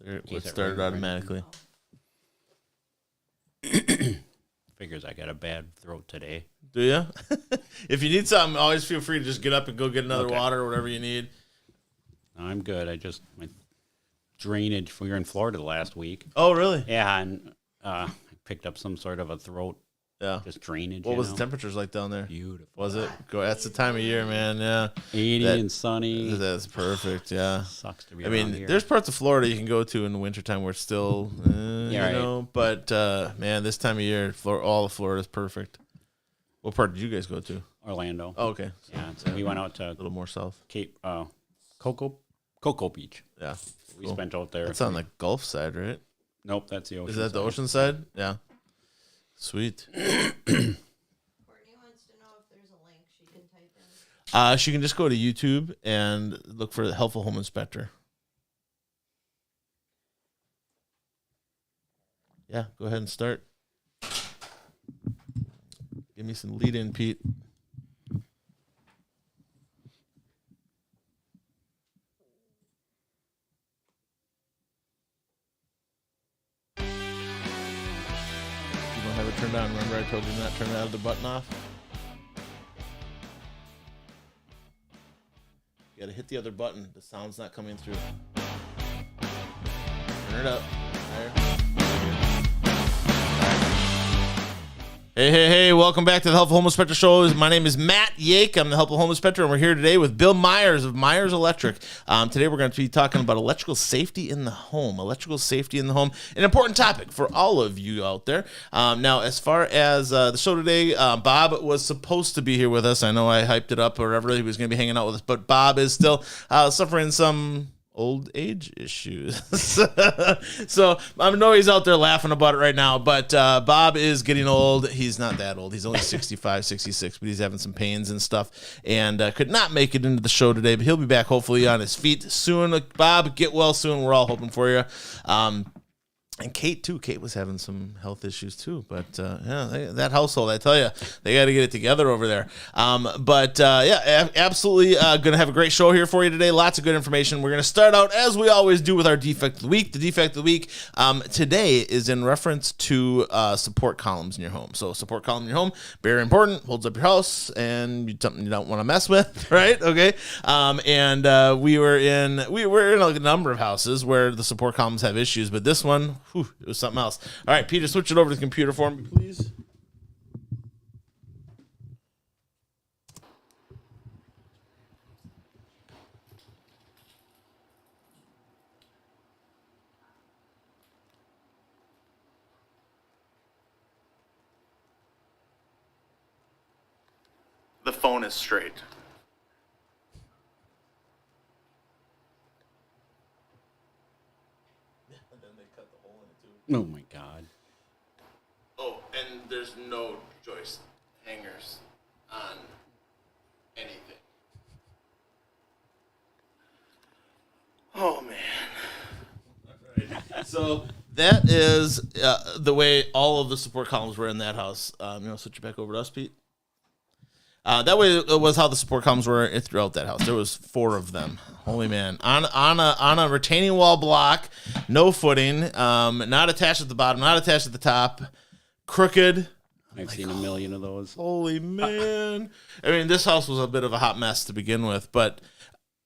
It started automatically. Figures I got a bad throat today. Do you? If you need something, always feel free to just get up and go get another Okay. water or whatever you need. No, I'm good. My drainage. We were in Florida last week. Oh, really? Yeah, and I picked up some sort of a throat, Yeah. just drainage. What was the temperatures like down there? Beautiful. Was it? That's the time of year, man. Yeah. 80 That- and sunny. That's perfect. Yeah. Sucks to be I around mean, here. there's parts of Florida you can go to in the wintertime where it's still, you right. know, but man, this time of year, all of Florida is perfect. What part did you guys go to? Orlando. Oh, okay. So Yeah, so we went out a to little more south. Cape Cocoa Beach. Yeah. We Cool. spent out there. That's on the Gulf side, right? Nope, that's the ocean. Is that the side. ocean side? Yeah. Sweet. Courtney wants to know if there's a link she can type in. She can just go to YouTube and look for the Helpful Home Inspector. Yeah, go ahead and start. Give me some lead in, Pete. You don't have it turned on. Remember I told you not to turn that other button off? You gotta hit the other button. The sound's not coming through. Turn it up. Higher. Hey, welcome back to the Helpful Home Inspector Show. My name is Matt Yake. I'm the Helpful Home Inspector, and we're here today with Bill Myers of Myers Electric. Today we're going to be talking about electrical safety in the home. Electrical safety in the home, an important topic for all of you out there. Now, as far as the show today, Bob was supposed to be here with us. I know I hyped it up or whatever. He was going to be hanging out with us, but Bob is still suffering some old age issues. So I know he's out there laughing about it right now, but Bob is getting old. He's not that old. He's only 65, 66, but he's having some pains and stuff and could not make it into the show today, but he'll be back hopefully on his feet soon. Bob, get well soon. We're all hoping for you. And Kate, too. Kate was having some health issues, too. But, yeah, that household, I tell you, they got to get it together over there. Absolutely going to have a great show here for you today. Lots of good information. We're going to start out, as we always do, with our Defect of the Week. The Defect of the Week today is in reference to support columns in your home. So, support column in your home, very important, holds up your house, and something you don't want to mess with, right? Okay. We were in a number of houses where the support columns have issues, but this one, it was something else. All right, Peter, switch it over to the computer for me, please. The phone is straight. Oh my God. Oh, and there's no joist hangers on anything. Oh, man. So that is the way all of the support columns were in that house. Switch it back over to us, Pete. That way it was how the support columns were throughout that house. There was 4 of them. Holy man. On a retaining wall block, no footing, not attached at the bottom, not attached at the top, crooked. I've seen a million of those. Holy man. I mean, this house was a bit of a hot mess to begin with, but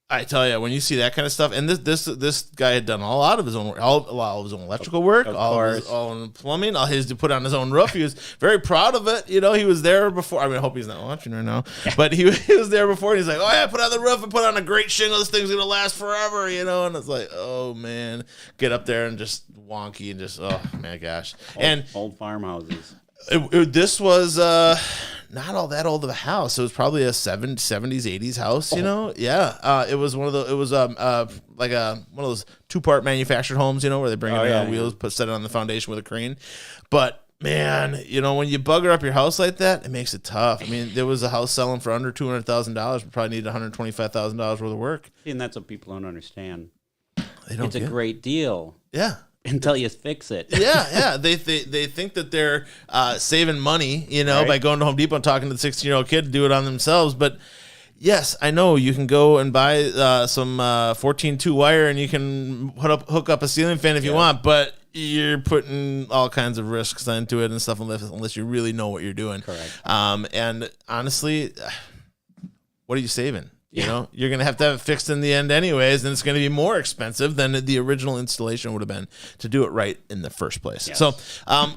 I tell you, when you see that kind of stuff, and this guy had done a lot of his own work, all of his own electrical work, all in plumbing, all his to put on his own roof. He was very proud of it. You know, he was there before. I mean, I hope he's not watching right now, but he was there before. And he's like, "Oh yeah, put on the roof and put on a great shingle. This thing's gonna last forever." You know, and it's like, oh man, get up there and just wonky and just oh my gosh, Old farmhouses. This was not all that old of a house. It was probably a 70s, 80s house, you know? Yeah. It was one of the, like one of those 2-part manufactured homes, you know, where they bring in wheels, set it on the foundation with a crane. But man, you know, when you bugger up your house like that, it makes it tough. I mean, there was a house selling for under $200,000. We probably needed $125,000 worth of work. And that's what people don't understand. They don't It's a great deal. Yeah. Until you fix it. Yeah. They think that they're saving money, you know, by going to Home Depot and talking to the 16-year-old kid to do it on themselves. But Yes, I know. You can go and buy some 14-2 wire, and you can hook up a ceiling fan if you want, but you're putting all kinds of risks into it and stuff unless you really know what you're doing. Correct. And honestly, what are you saving? You know, you're going to have it fixed in the end anyways, and it's going to be more expensive than the original installation would have been to do it right in the first place. Yes. So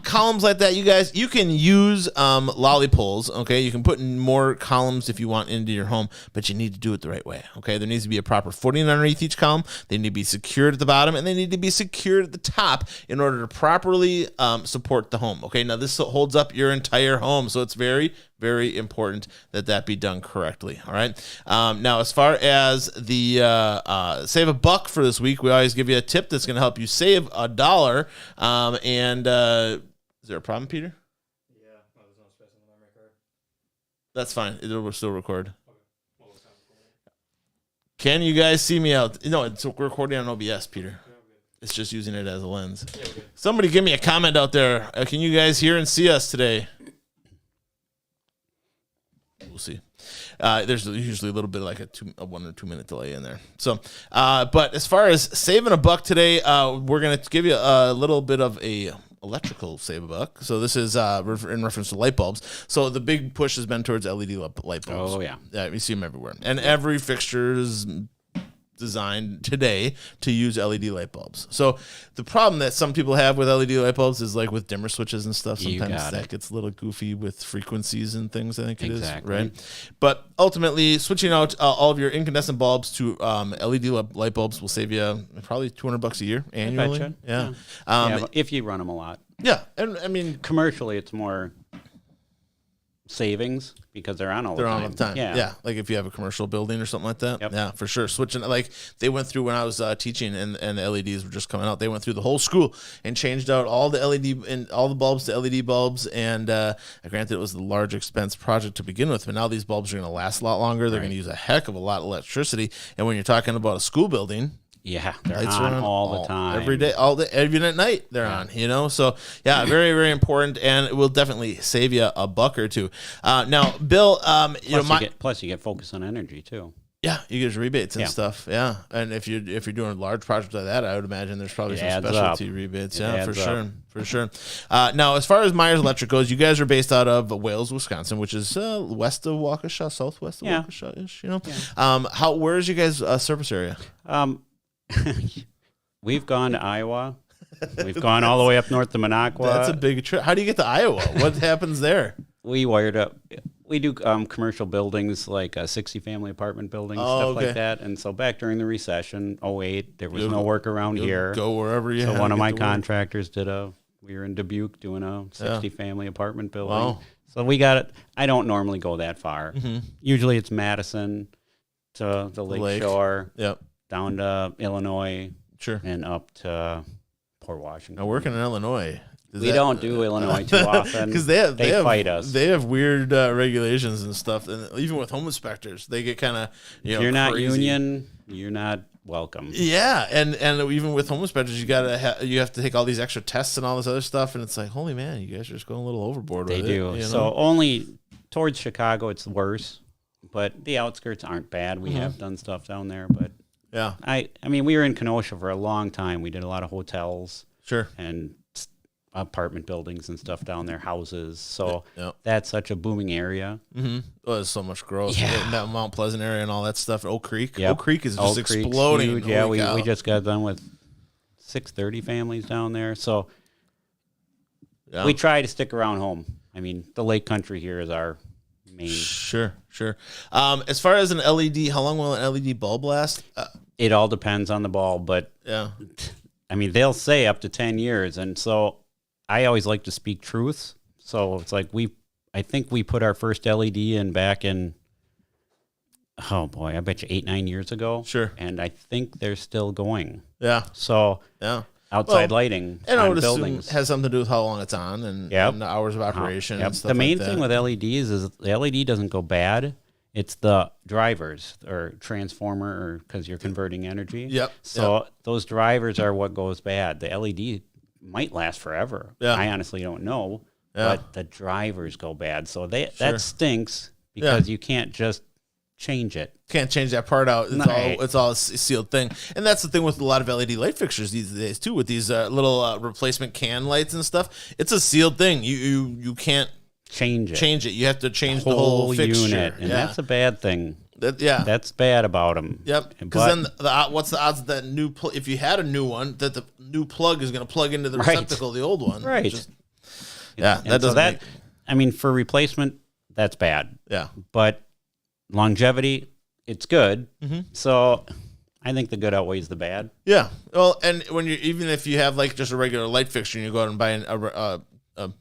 columns like that, you guys, you can use lolly poles, okay? You can put in more columns if you want into your home, but you need to do it the right way, okay? There needs to be a proper footing underneath each column. They need to be secured at the bottom, and they need to be secured at the top in order to properly support the home, okay? Now, this holds up your entire home, so it's very, very important that be done correctly, all right? Now, as far as the save a buck for this week, we always give you a tip that's going to help you save $1. Is there a problem, Peter? Yeah, there's no space on the memory card. That's fine. It will still record. Can you guys see me out? No, it's recording on OBS, Peter. It's just using it as a lens. Somebody give me a comment out there. Can you guys hear and see us today? We'll see. There's usually a little bit of like a 1 or 2 minute delay in there. So, but as far as saving a buck today, we're going to give you a little bit of a electrical save a buck. So this is in reference to light bulbs. So the big push has been towards LED light bulbs. Oh, yeah. You see them everywhere. And every fixture is designed today to use LED light bulbs. So the problem that some people have with LED light bulbs is like with dimmer switches and stuff. Sometimes that gets a little goofy with frequencies and things, I think it is, right? But ultimately, switching out all of your incandescent bulbs to LED light bulbs will save you probably $200 a year annually. Yeah. If you run them a lot. Yeah. And I mean, commercially, it's more savings because they're on all the time. All the time. Yeah. Like if you have a commercial building or something like that. Yep. Yeah, for sure. Switching, like they went through when I was teaching and the LEDs were just coming out. They went through the whole school and changed out all the LED and all the bulbs to LED bulbs. And granted, it was the large expense project to begin with, but now these bulbs are going to last a lot longer. They're going to use a heck of a lot of electricity. And when you're talking about a school building, yeah, they're on all the time. Every day, all day, even at night, they're on, you know? So, yeah, very, very important, and it will definitely save you a buck or two. Now, Bill, plus you get Focus on Energy, too. Yeah, you get rebates and stuff. Yeah, and if you're doing a large project like that, I would imagine there's probably some specialty rebates. Yeah, for sure. Now, as far as Myers Electric goes, you guys are based out of Wales, Wisconsin, which is west of Waukesha, southwest of Waukesha-ish. You know, where is you guys' service area? We've gone to Iowa. We've gone all the way up north to Minocqua. That's a big trip. How do you get to Iowa? What happens there? We wired up. We do commercial buildings like 60-family apartment buildings, stuff like that. And so back during the recession, 2008, there was no work around here. Go wherever you. So one of my contractors we were in Dubuque doing a 60-family apartment building. Wow. So we got it. I don't normally go that far. Mm-hmm. Usually it's Madison to the Lake Shore. Yep. Down to Illinois, and up to Port Washington. Now, working in Illinois, we don't do Illinois too often because they fight us. They have weird regulations and stuff, and even with home inspectors, they get kind of if you're not union, you're not welcome. Yeah, and even with home inspectors, you have to take all these extra tests and all this other stuff, and it's like, holy man, you guys are just going a little overboard. They with do. It, you know? So only towards Chicago, it's worse, but the outskirts aren't bad. We have done stuff down there, but. Yeah, I mean, we were in Kenosha for a long time. We did a lot of hotels, and apartment buildings and stuff down there, houses. So that's such a booming area. Mm-hmm. Oh, there's so much growth. Yeah, that Mount Pleasant area and all that stuff. Oak Creek. Yep. Oak Creek is just exploding. Huge. Yeah, we just got done with 630 families down there. So we try to stick around home. I mean, the Lake Country here is our main. Sure. As far as an LED, how long will an LED bulb last? It all depends on the bulb, but I mean, they'll say up to 10 years. And so I always like to speak truths. So it's like I think we put our first LED in back in, oh boy, I bet you 8-9 years ago. Sure. And I think they're still going. Yeah. So outside lighting on buildings has something to do with how long it's on and the hours of operation. And stuff the main like thing with LEDs is the LED doesn't go bad. It's the drivers or transformer, or because you're converting energy. Yep. So those drivers are what goes bad. The LED might last forever. Yeah. I honestly don't know, but the drivers go bad. So that stinks because you can't just change it. Can't change that part out. Right. It's all a sealed thing, and that's the thing with a lot of LED light fixtures these days too. With these little replacement can lights and stuff, it's a sealed thing. You can't Change it. You have to change the whole fixture, unit, and that's a bad thing. Yeah, That's bad about them. Yep. Because then what's the odds that if you had a new one, that the new plug is going to plug into the Right. receptacle of the old one? Right. Yeah, that doesn't. I mean, for replacement, that's bad. Yeah. But longevity, it's good. Mm-hmm. So I think the good outweighs the bad. Yeah. Well, and even if you have like just a regular light fixture and you go out and buy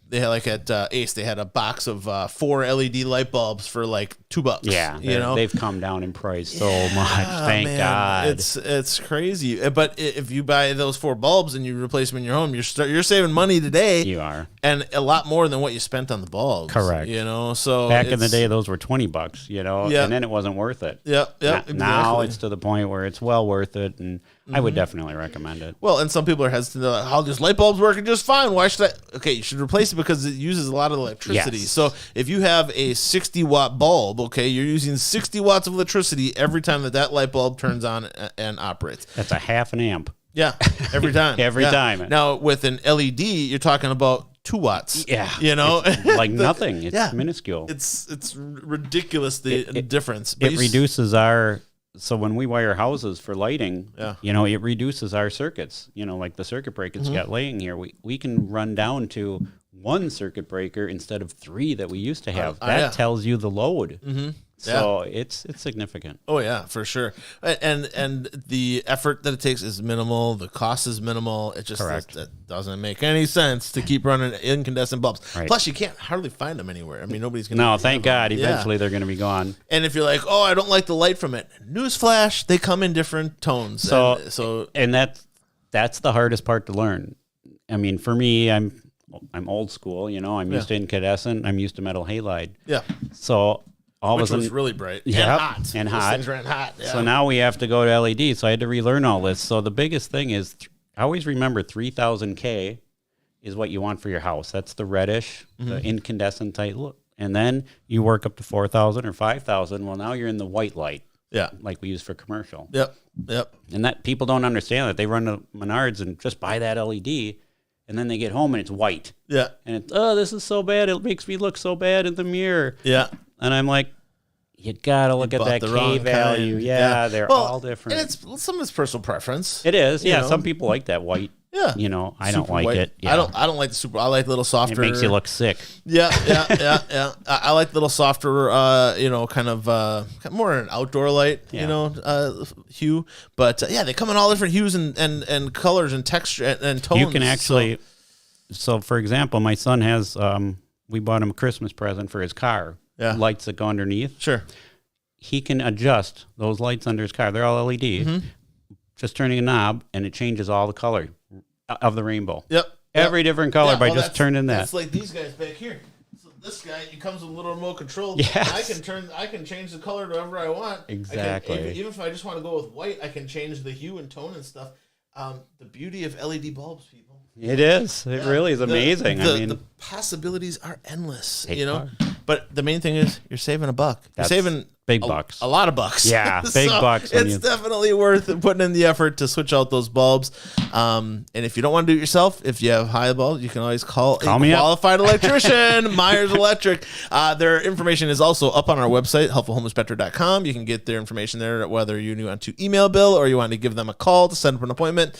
they had like at Ace, they had a box of 4 LED light bulbs for like $2. Yeah, you know, they've come down in price so much. Thank God. It's crazy. But if you buy those 4 bulbs and you replace them in your home, you're saving money today. You are. And a lot more than what you spent on the bulbs. Correct. You know, so Back in the day, those were $20. You know, Yeah. and then it wasn't worth it. Yep. Now it's to the point where it's well worth it, and I would definitely recommend it. Well, and some people are hesitant. They're like, how these light bulbs working just fine. Why should I? Okay, you should replace it because it uses a lot of electricity. Yes. So if you have a 60-watt bulb, okay, you're using 60 watts of electricity every time that light bulb turns on and operates. That's a half an amp. Yeah, every time. Every Yeah. time. Now, with an LED, you're talking about 2 watts. Yeah, You know? it's like nothing. It's yeah. minuscule. It's ridiculous, the difference. But It reduces our. So when we wire houses for lighting, Yeah. you know, it reduces our circuits. You know, like the circuit breaker it's got laying here, we can run down to 1 circuit breaker instead of 3 that we used to have. That yeah. tells you the load. Mm-hmm. So it's significant. Oh yeah, for sure. And the effort that it takes is minimal. The cost is minimal. It just Correct. that doesn't make any sense to keep running incandescent bulbs. Right. Plus, you can't hardly find them anywhere. I mean, nobody's gonna. No, thank God. Eventually, they're going to be gone. And if you're like, oh, I don't like the light from it. Newsflash, they come in different tones. So and that's the hardest part to learn. I mean, for me, I'm old school. You know, I'm used to incandescent. I'm used to metal halide. yeah, So all which of a was sudden, really bright Yep, and hot. and Those hot. things ran hot. Yeah. So now we have to go to LED. So I had to relearn all this. So the biggest thing is, I always remember 3000K is what you want for your house. That's the reddish, the incandescent type look. And then you work up to 4,000 or 5,000. Well, now you're in the white light, yeah, like we use for commercial. yep. And that people don't understand that. They run to Menards and just buy that LED, and then they get home and it's white. Yeah, And it's, oh, this is so bad. It makes me look so bad in the mirror. yeah. And I'm like, you gotta look at bought that the K wrong value. kind. Yeah, they're Well, all different. And it's some of it's personal preference. It is. you Yeah, know. some people like that white. Yeah. You know, I don't Super like white. it. Yeah. I don't like the super. I like the little softer. It makes you look sick. Yeah. I like the little softer, kind of more an outdoor light, Yeah. hue. But yeah, they come in all different hues and colors and texture and tones. You can actually. So, for example, my son has. We bought him a Christmas present for his car. Yeah. Lights that go underneath. Sure. He can adjust those lights under his car. They're all LED. Mm-hmm. Just turning a knob, and it changes all the color of the rainbow. Yep. Every different color by just that's- turning that. That's like these guys back here. So this guy, he comes with a little remote control. Yes. I can change the color to whatever I want. Exactly. Even if I just want to go with white, I can change the hue and tone and stuff. The beauty of LED bulbs, people. It is. It really is amazing. I mean, the possibilities are endless. They are. But the main thing is you're saving a buck. That's you're saving big bucks. a lot of bucks. Yeah, big bucks when It's you- definitely worth putting in the effort to switch out those bulbs. And if you don't want to do it yourself, if you have high bulbs, you can always call a me up. qualified electrician, Myers Electric. Their information is also up on our website, helpfulhomeinspector.com. You can get their information there, whether you want to email Bill or you want to give them a call to set up an appointment.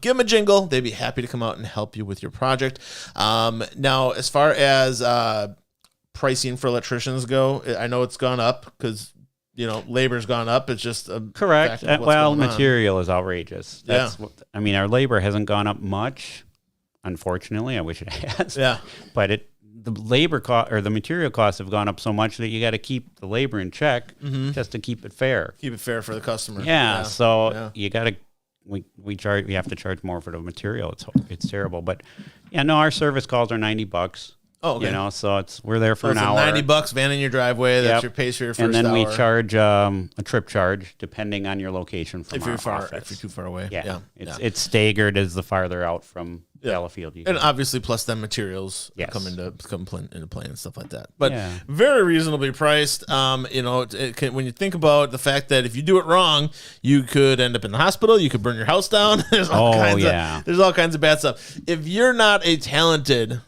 Give them a jingle. They'd be happy to come out and help you with your project. Now, as far as pricing for electricians go, I know it's gone up because labor's gone up. It's just a correct. fact of what's Well, going on. material is outrageous. That's what, I mean, our labor hasn't gone up much. Unfortunately, I wish it has. Yeah. But the labor cost or the material costs have gone up so much that you got to keep the labor in check just to keep it fair. Keep it fair for the customer. Yeah. So Yeah. you got to. We have to charge more for the material. It's terrible. But yeah, no, our service calls are $90. Oh, okay. You know, so we're there for So an it's hour. $90 van in your driveway. That's Yep. your pays for your first and then hour. we charge a trip charge depending on your location from if you're our office. if you're too far away. Yeah, yeah. it's staggered as the farther out from Yeah. Delafield you And go. obviously, plus then materials Yes. come into play and stuff like that. But Yeah. very reasonably priced. You know, when you think about the fact that if you do it wrong, you could end up in the hospital. You could burn your house down. There's all kinds yeah. of there's all kinds of bad stuff. If you're not a talented,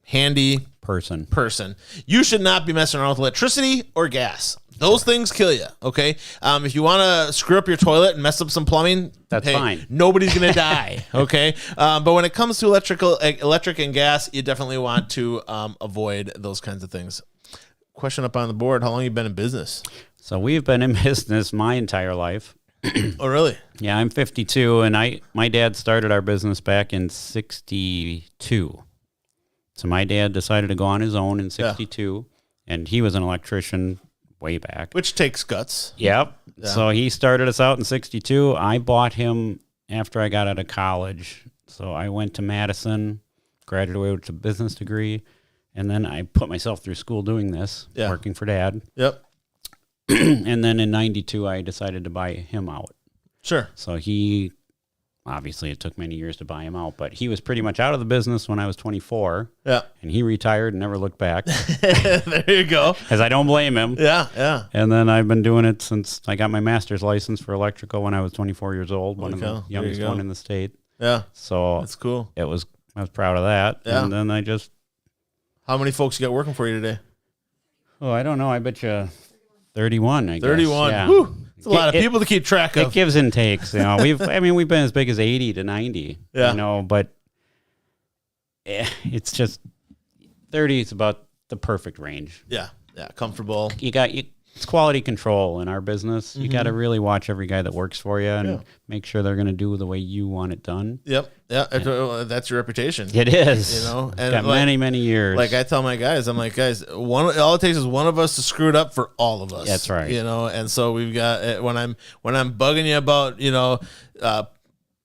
handy person, you should not be messing around with electricity or gas. Those things kill you, okay? If you want to screw up your toilet and mess up some plumbing, That's fine. Nobody's going to die, okay? But when it comes to electric and gas, you definitely want to avoid those kinds of things. Question up on the board, how long have you been in business? So we've been in business my entire life. Oh, really? Yeah, I'm 52, and my dad started our business back in 62. So my dad decided to go on his own in 62, and he was an electrician way back. Which takes guts. Yep. Yeah. So he started us out in 62. I bought him after I got out of college. So I went to Madison, graduated with a business degree, and then I put myself through school doing this, working for Dad. Yep. And then in 92, I decided to buy him out. Sure. So obviously it took many years to buy him out, but he was pretty much out of the business when I was 24. Yeah. And he retired and never looked back. There you go. Because I don't blame him. Yeah, yeah. And then I've been doing it since I got my master's license for electrical when I was 24 years old, one of the youngest one in the state. Yeah. So That's cool. I was proud of that. Yeah. And then How many folks you got working for you today? I don't know. I bet you 31, I guess. 31. Yeah. Whew. It's a lot of people to keep track It of. gives and takes. You know, we've been as big as 80 to 90. Yeah. You know, but it's just 30 is about the perfect range. Yeah. Yeah. Comfortable. It's quality control in our business. You got to really watch every guy that works for you and make sure they're going to do the way you want it done. Yep. Yeah. That's your reputation. It is. You know, and got many years. Like I tell my guys, I'm like, guys, all it takes is one of us to screw it up for all of us. That's right. You know, and so we've got when I'm bugging you about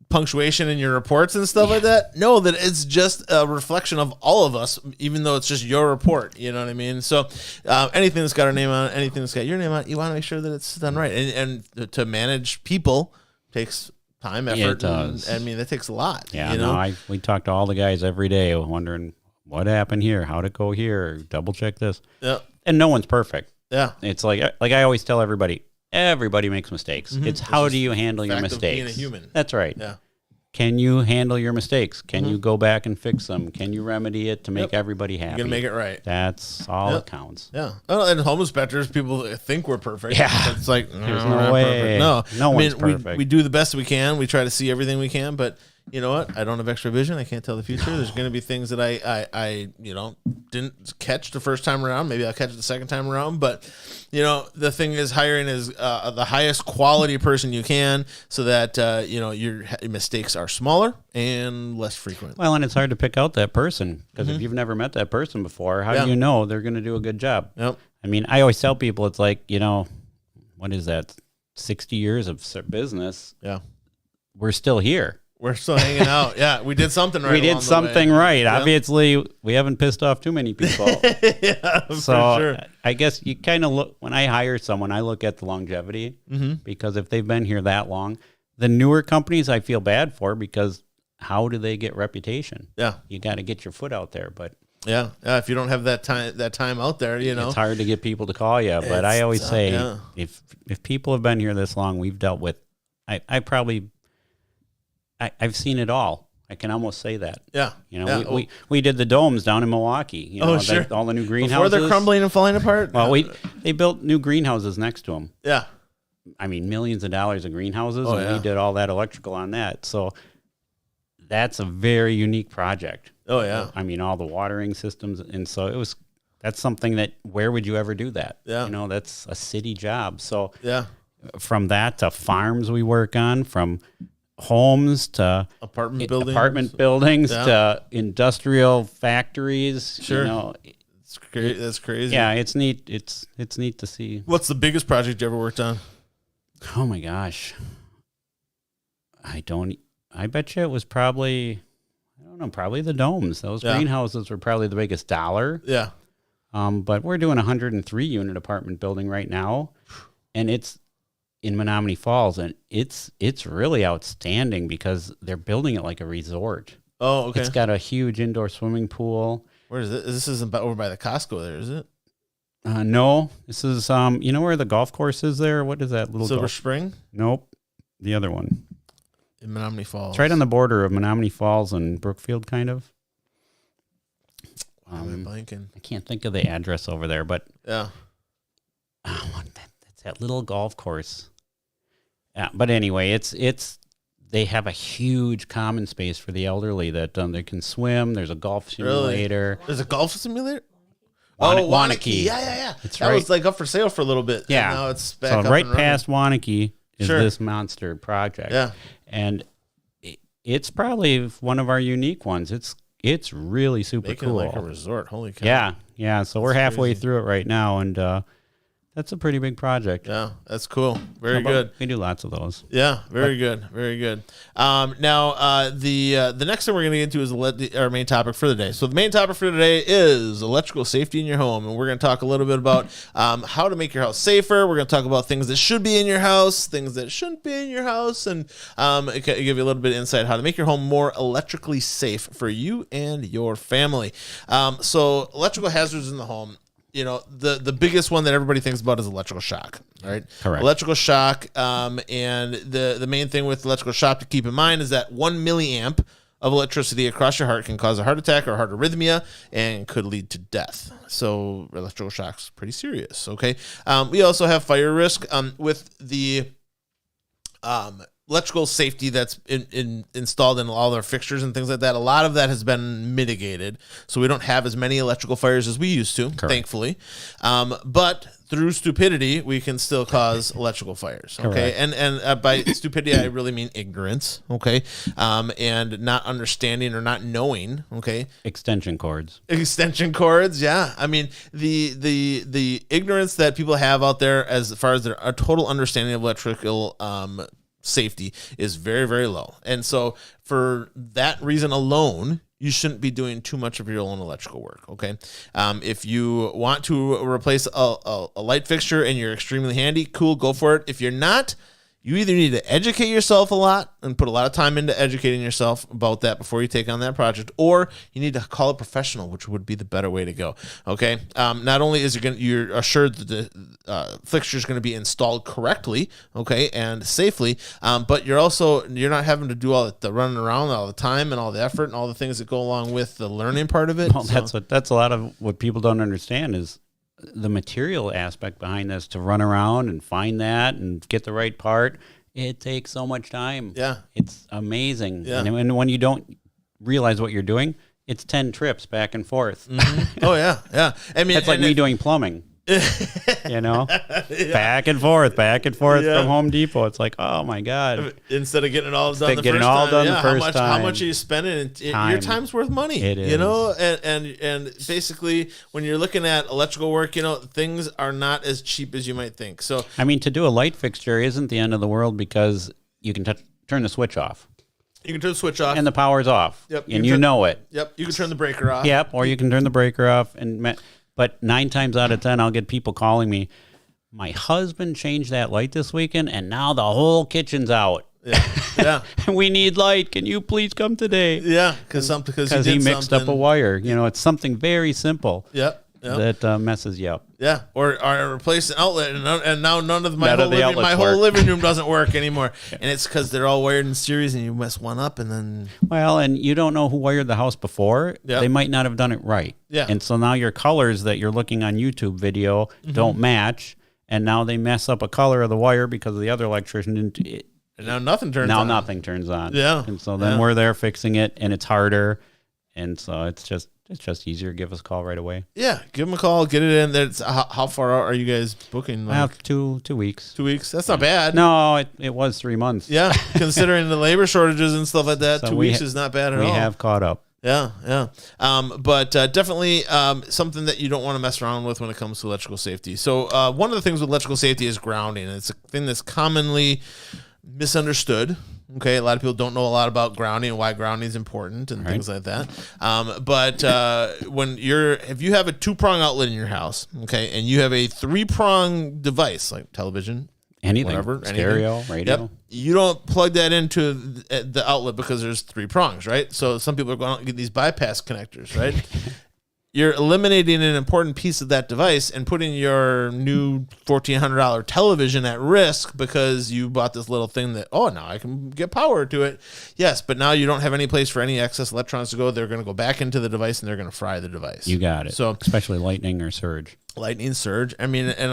punctuation in your reports and stuff like that, know that it's just a reflection of all of us, even though it's just your report. You know what I mean? So anything that's got our name on it, anything that's got your name on it, you want to make sure that it's done right. And to manage people takes time, effort. Yeah, it does. I mean, that takes a lot. Yeah, you know? we talk to all the guys every day wondering what happened here, how'd it go here, double check this. Yeah. And no one's perfect. Yeah. It's like I always tell everybody makes mistakes. It's how do you handle your fact of mistakes? being a human. That's right. Yeah. Can you handle your mistakes? Can you go back and fix them? Can you remedy it to make everybody happy? You're going to make it right. That's all that counts. Yeah. Oh, and home inspectors, people think we're perfect. Yeah. It's like, There's we're no not way. perfect. No I one's mean, perfect. We do the best we can. We try to see everything we can, but you know what? I don't have extra vision. I can't tell the future. There's going to be things that I didn't catch the first time around. Maybe I'll catch it the second time around. But, the thing is hiring is the highest quality person you can so that, your mistakes are smaller and less frequent. Well, and it's hard to pick out that person because if you've never met that person before, how do you know they're going to do a good job? Yep. I mean, I always tell people it's like, what is that? 60 years of business. Yeah. We're still here. We're still hanging out. Yeah, we did something right. We did something right. Yeah. Obviously, we haven't pissed off too many people. Yeah, So for sure. I guess you kind of look, when I hire someone, I look at the longevity because if they've been here that long, the newer companies I feel bad for because how do they get reputation? Yeah. You got to get your foot out there, but Yeah. If you don't have that time out there, it's hard to get people to call you. But I always say if people have been here this long, we've dealt with, I've seen it all. I can almost say that. Yeah. We did the domes down in Milwaukee. Sure. All the new greenhouses. Before they're crumbling and falling apart? Well, they built new greenhouses next to them. Yeah. I mean, millions of dollars of greenhouses, Oh, and yeah. we did all that electrical on that. So that's a very unique project. Oh, yeah. I mean, all the watering systems. And so that's something that, where would you ever do that? Yeah. That's a city job. So Yeah. from that to farms we work on, from homes to Apartment buildings. Yeah. to industrial factories. Sure. That's crazy. Yeah, it's neat. It's neat to see. What's the biggest project you ever worked on? Oh my gosh. I bet you it was probably, I don't know, probably the domes. Those Yeah. greenhouses were probably the biggest dollar. Yeah. But we're doing a 103 unit apartment building right now, and it's in Menominee Falls, and it's really outstanding because they're building it like a resort. Oh, okay. It's got a huge indoor swimming pool. Where is it? This isn't over by the Costco there, is it? No, this is you know where the golf course is there? What is that little Silver golf? Spring Nope, the other one. in Menominee Falls. It's right on the border of Menominee Falls and Brookfield, kind of. I'm blanking. I can't think of the address over there, but Yeah. that's that little golf course. Yeah, but anyway, it's they have a huge common space for the elderly that they can swim. There's a golf simulator. There's a golf simulator? Wanakee. Yeah. It's that right. was like up for sale for a little bit. Yeah. And now it's back So up right and running. past Wanakee is Sure. this monster project. Yeah. And it's probably one of our unique ones. It's really super Making cool. it like a resort. Holy cow. Yeah. So we're halfway through it right now, and that's a pretty big project. Yeah. That's cool. Very But good. We do lots of those. Yeah, very good, very good. Now, the next thing we're going to get into is our main topic for the day. So the main topic for today is electrical safety in your home, and we're going to talk a little bit about how to make your house safer. We're going to talk about things that should be in your house, things that shouldn't be in your house, and give you a little bit of insight how to make your home more electrically safe for you and your family. So electrical hazards in the home. You know, the biggest one that everybody thinks about is electrical shock, right? Correct. Electrical shock, and the main thing with electrical shock to keep in mind is that 1 milliamp of electricity across your heart can cause a heart attack or heart arrhythmia and could lead to death. So electrical shock's pretty serious, okay? We also have fire risk with the electrical safety that's installed in all our fixtures and things like that. A lot of that has been mitigated, so we don't have as many electrical fires as we used to, thankfully. But through stupidity, we can still cause electrical fires. Okay, and by stupidity, I really mean ignorance. Okay, and not understanding or not knowing. Okay, Extension cords. extension cords. Yeah, I mean the ignorance that people have out there as far as their total understanding of electrical safety is very, very low. And so for that reason alone, you shouldn't be doing too much of your own electrical work, okay? If you want to replace a light fixture and you're extremely handy, cool, go for it. If you're not, you either need to educate yourself a lot and put a lot of time into educating yourself about that before you take on that project, or you need to call a professional, which would be the better way to go. Okay. Not only is you're assured that the fixture is going to be installed correctly, okay, and safely, but you're not having to do all the running around all the time and all the effort and all the things that go along with the learning part of it. Well, that's a lot of what people don't understand is the material aspect behind this. To run around and find that and get the right part, it takes so much time. Yeah. It's amazing. Yeah. And when you don't realize what you're doing, it's 10 trips back and forth. Oh yeah. I mean, It's like me doing plumbing. You know, back and forth Yeah. from Home Depot. It's like, oh my God. Instead of getting it all done Instead the of getting first it all time, done the yeah, first how time. much are you spending? And your Time. time's worth money. It You is. know, and basically when you're looking at electrical work, you know, things are not as cheap as you might think. So I mean, to do a light fixture isn't the end of the world because you can turn the switch off you can turn the switch off. and the power's off. Yep, And you know it. Yep, you can turn the breaker off. Yep. Or you can turn the breaker off. But 9 times out of 10, I'll get people calling me, my husband changed that light this weekend, and now the whole kitchen's out. Yeah, We need light. Can you please come today? yeah, because He mixed up a wire. You know, it's something very simple Yep. that messes you up. Yeah, or replace an outlet, and now none of my None whole of the living, outlets my whole work. living room doesn't work anymore, and it's because they're all wired in series, and you mess one up, and then Well, and you don't know who wired the house before. Yep. They might not have done it right. Yeah. And so now your colors that you're looking on YouTube video don't match, and now they mess up a color of the wire because the other electrician didn't. and now nothing turns Now on. nothing turns on. Yeah. And so then Yeah. we're there fixing it, and it's harder, and so it's just easier. Give us a call right away. Yeah, give them a call, get it in. That's how far out are you guys booking? Like, Well, 2 weeks. 2 weeks. That's not bad. No, it was 3 months. Yeah, considering the labor shortages and stuff like that, So 2 we weeks ha- is not bad at We all. have caught up. Yeah. But definitely something that you don't want to mess around with when it comes to electrical safety. So one of the things with electrical safety is grounding. It's a thing that's commonly misunderstood. Okay, a lot of people don't know a lot about grounding and why grounding is important and things like that. But if you have a 2-prong outlet in your house, okay, and you have a 3-prong device like television, anything, whatever, stereo, radio. Yep. You don't plug that into the outlet because there's 3 prongs, right? So some people are going out and get these bypass connectors, right? You're eliminating an important piece of that device and putting your new $1,400 television at risk because you bought this little thing that, now I can get power to it. Yes, but now you don't have any place for any excess electrons to go. They're going to go back into the device and they're going to fry the device. You got it. So especially lightning or surge. Lightning surge. I mean, and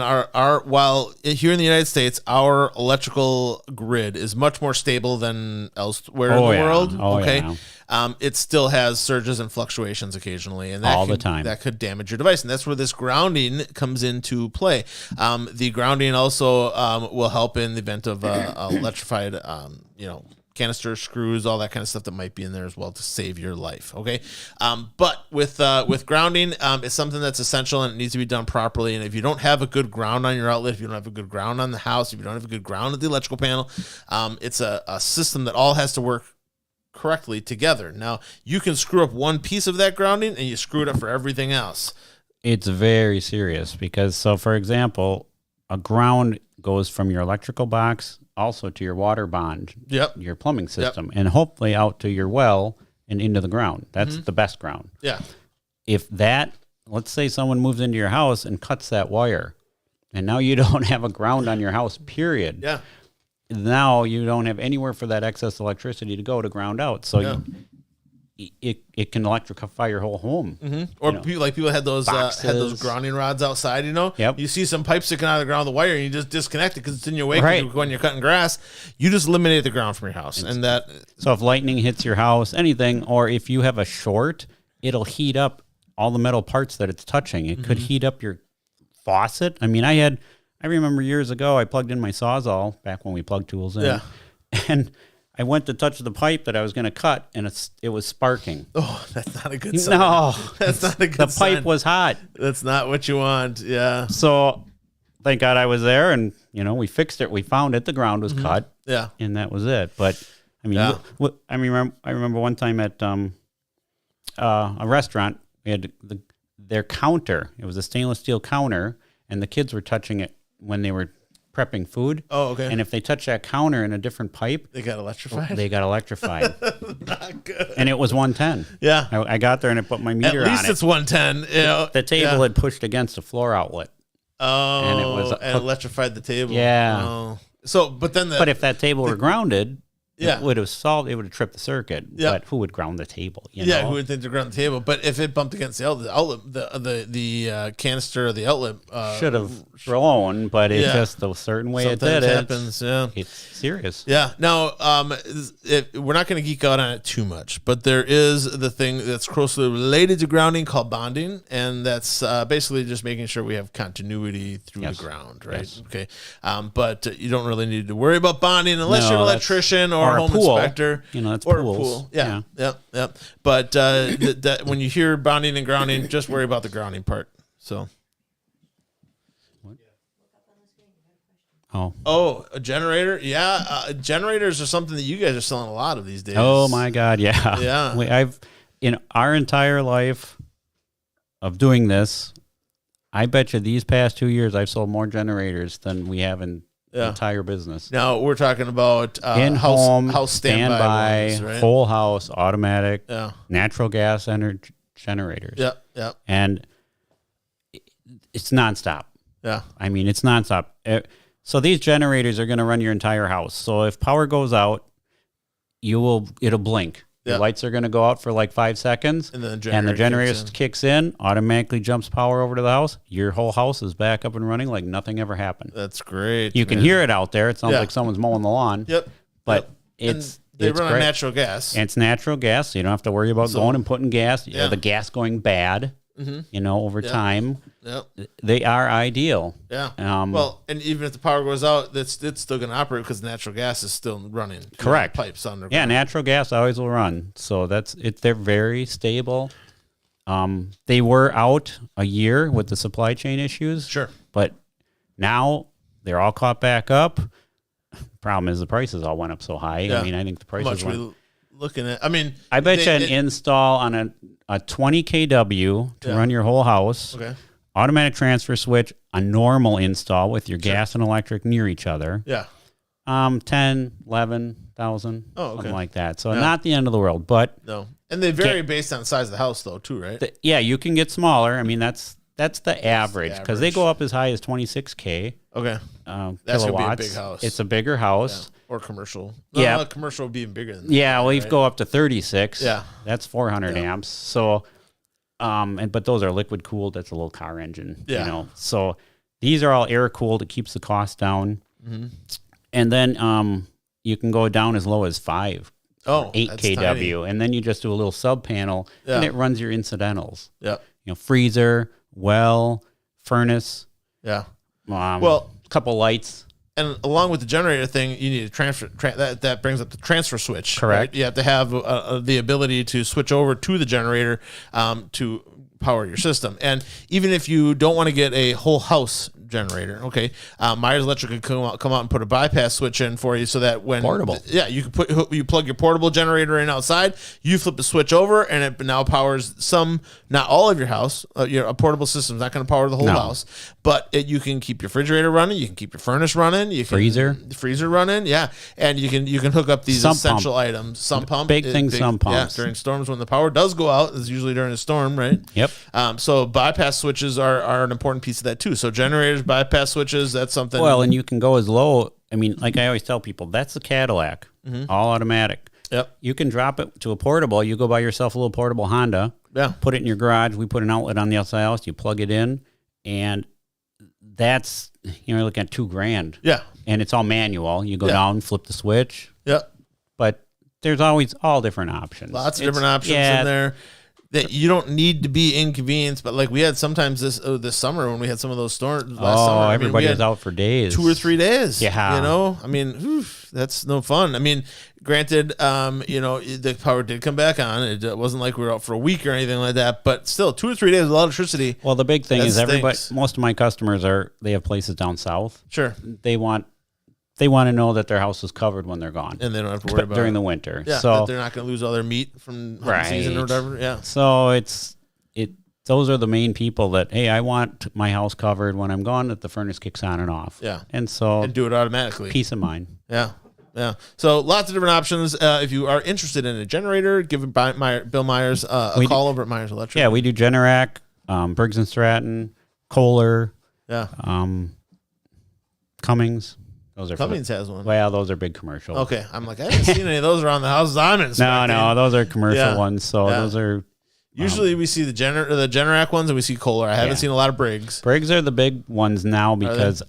while here in the United States, our electrical grid is much more stable than elsewhere in the world. Okay. It still has surges and fluctuations occasionally, and that the time that could damage your device. And that's where this grounding comes into play. The grounding also will help in the event of electrified, canister screws, all that kind of stuff that might be in there as well to save your life. Okay. But with grounding, it's something that's essential and it needs to be done properly. And if you don't have a good ground on your outlet, if you don't have a good ground on the house, if you don't have a good ground at the electrical panel, it's a system that all has to work correctly together. Now you can screw up one piece of that grounding and you screw it up for everything else. It's very serious because, so for example, a ground goes from your electrical box also to your water bond, your plumbing system, and hopefully out to your well and into the ground. That's the best ground. Yeah. If let's say someone moves into your house and cuts that wire, and now you don't have a ground on your house, period. Yeah. Now you don't have anywhere for that excess electricity to go to ground out. So it can electrify your whole home. Or people had those grounding rods outside. Yep. You see some pipe sticking out of the ground of the wire, and you just disconnect it because it's in your way. Right. When you're cutting grass, you just eliminate the ground from your house, and that. So if lightning hits your house, anything, or if you have a short, it'll heat up all the metal parts that it's touching. It could heat up your faucet. I mean, I remember years ago, I plugged in my Sawzall back when we plugged tools in, and I went to touch the pipe that I was going to cut, and it was sparking. Oh, that's not a good sign. No, that's not a good sign. The pipe was hot. That's not what you want. Yeah. So, thank God I was there, and we fixed it. We found it. The ground was cut. Yeah. And that was it. But I mean, I remember one time at a restaurant, we had their counter. It was a stainless steel counter, and the kids were touching it when they were prepping food. Oh, okay. And if they touch that counter in a different pipe, they got electrified. Not good. And it was 110. Yeah. I got there and I put my meter on it. At least it's 110. The table had pushed against a floor outlet. Oh. And it was electrified the table. Yeah. Oh. So, but if that table were grounded, it would have solved. It would have tripped the circuit. Yeah. But who would ground the table? Who would think to ground the table? But if it bumped against the outlet, the canister or the outlet should have thrown. But it's just a certain way sometimes it did. Happens. Yeah, it's serious. Yeah. Now, we're not going to geek out on it too much, but there is the thing that's closely related to grounding called bonding, and that's basically just making sure we have continuity through the ground, right? Yes. Okay. But you don't really need to worry about bonding unless you're an electrician or a home inspector. That's or pools. A pool. Yeah. Yep. But when you hear bonding and grounding, just worry about the grounding part. So. What? Oh, a generator? Yeah. Generators are something that you guys are selling a lot of these days. Oh my God. Yeah. Yeah. I've in our entire life of doing this, I bet you these past 2 years I've sold more generators than we have in the entire business. Now we're talking about in-home, house standby ones, right? Whole house, automatic, natural gas generators. Yeah. And it's nonstop. Yeah. I mean, it's nonstop. So these generators are going to run your entire house. So if power goes out, it'll blink. The lights are going to go out for like 5 seconds, and the generator kicks in, automatically jumps power over to the house. Your whole house is back up and running like nothing ever happened. That's great. You can hear it out there. It sounds like someone's mowing the lawn. Yep. But they run on natural gas. And it's natural gas, so you don't have to worry about going and putting gas. Yeah. The gas going bad, over time. Yep. They are ideal. Yeah. And even if the power goes out, it's still going to operate because natural gas is still running. Correct. Pipes underground. Yeah, natural gas always will run. So they're very stable. They were out a year with the supply chain issues. Sure. But now they're all caught back up. Problem is the prices all went up so high. Yeah. I mean, I think the How much prices we went. looking at? I mean, I bet you an they- install on a 20 kW to Yeah. run your whole house, Okay. automatic transfer switch, a normal install with your gas and electric near each other. Yeah. 10, 11,000, Oh, okay. something like that. So Yeah. not the end of the world, but No. And they vary based on the size of the house, though, too, right? yeah, you can get smaller. I mean, that's the average because they average. go up as high as 26K Okay. That's gonna be a kilowatts. big house. It's a bigger house. Or commercial. Yeah. No, commercial would be even bigger than that. Yeah, we've right? go up to 36. Yeah. That's 400 Yeah. amps. So, but those are liquid cooled. That's a little car engine. Yeah. You know, so these are all air cooled. It keeps the cost down. Mm-hmm. And then you can go down as low as 5, Oh, 8 that's kW, tiny. and then you just do a little sub panel, and Yeah. it runs your incidentals. Yeah. You know, freezer, well, furnace. Yeah. Well, a couple lights. And along with the generator thing, you need a transfer. That brings up the transfer switch. Correct. Right? You have to have the ability to switch over to the generator to power your system. And even if you don't want to get a whole house generator, okay, Myers Electric could come out and put a bypass switch in for you so that when Portable. you can you plug your portable generator in outside, you flip the switch over, and it now powers some, not all of your house. A portable system is not going to power the whole No. house, but you can keep your refrigerator running, you can keep your furnace running, you can the freezer running, yeah, and you can hook up these Sump essential pump. items. Sump pump, Big thing, sump pumps. Yeah, during storms when the power does go out, it's usually during a storm, right? Yep. So bypass switches are an important piece of that too. So generators, bypass switches, that's something. Well, and you can go as low. I mean, like I always tell people, that's the Cadillac, all automatic. Yep. You can drop it to a portable. You go buy yourself a little portable Honda. Yeah. Put it in your garage. We put an outlet on the outside of the house. You plug it in, and that's you're looking at $2,000. Yeah. And it's all manual. You go Yeah. down, flip the switch. Yep. But there's always all different options. Lots of It's- different options yeah, in there that you don't need to be inconvenienced. But like we had sometimes this summer when we had some of those storms last summer. I mean, everybody we was had out for days. 2 or 3 days. Yeah. You know, I mean, oof, that's no fun. I mean, granted, the power did come back on. It wasn't like we were out for a week or anything like that, but still 2 or 3 days without electricity. Well, the big thing That is everybody. stinks. Most of my customers they have places down south. Sure. They want to know that their house is covered when they're gone. And they don't have to worry about during it. the winter. Yeah, So that they're not going to lose all their meat from hunting season or Right. whatever. Yeah. So those are the main people that, hey, I want my house covered when I'm gone, that the furnace kicks on and off. Yeah. And so And do it automatically. peace of mind. Yeah. Yeah. So lots of different options. If you are interested in a generator, give Bill Myers a We call over at Myers Electric. Yeah, we do Generac, Briggs & Stratton, Kohler, Yeah. Cummings. Those are Cummings has one. Well, those are big commercial. Okay. I'm like, I haven't seen any of those around the houses I'm in. No, those are commercial Yeah. ones. So Yeah. those are Usually we see the Generac ones and we see Kohler. I haven't Yeah. seen a lot of Briggs. Briggs are the big ones now because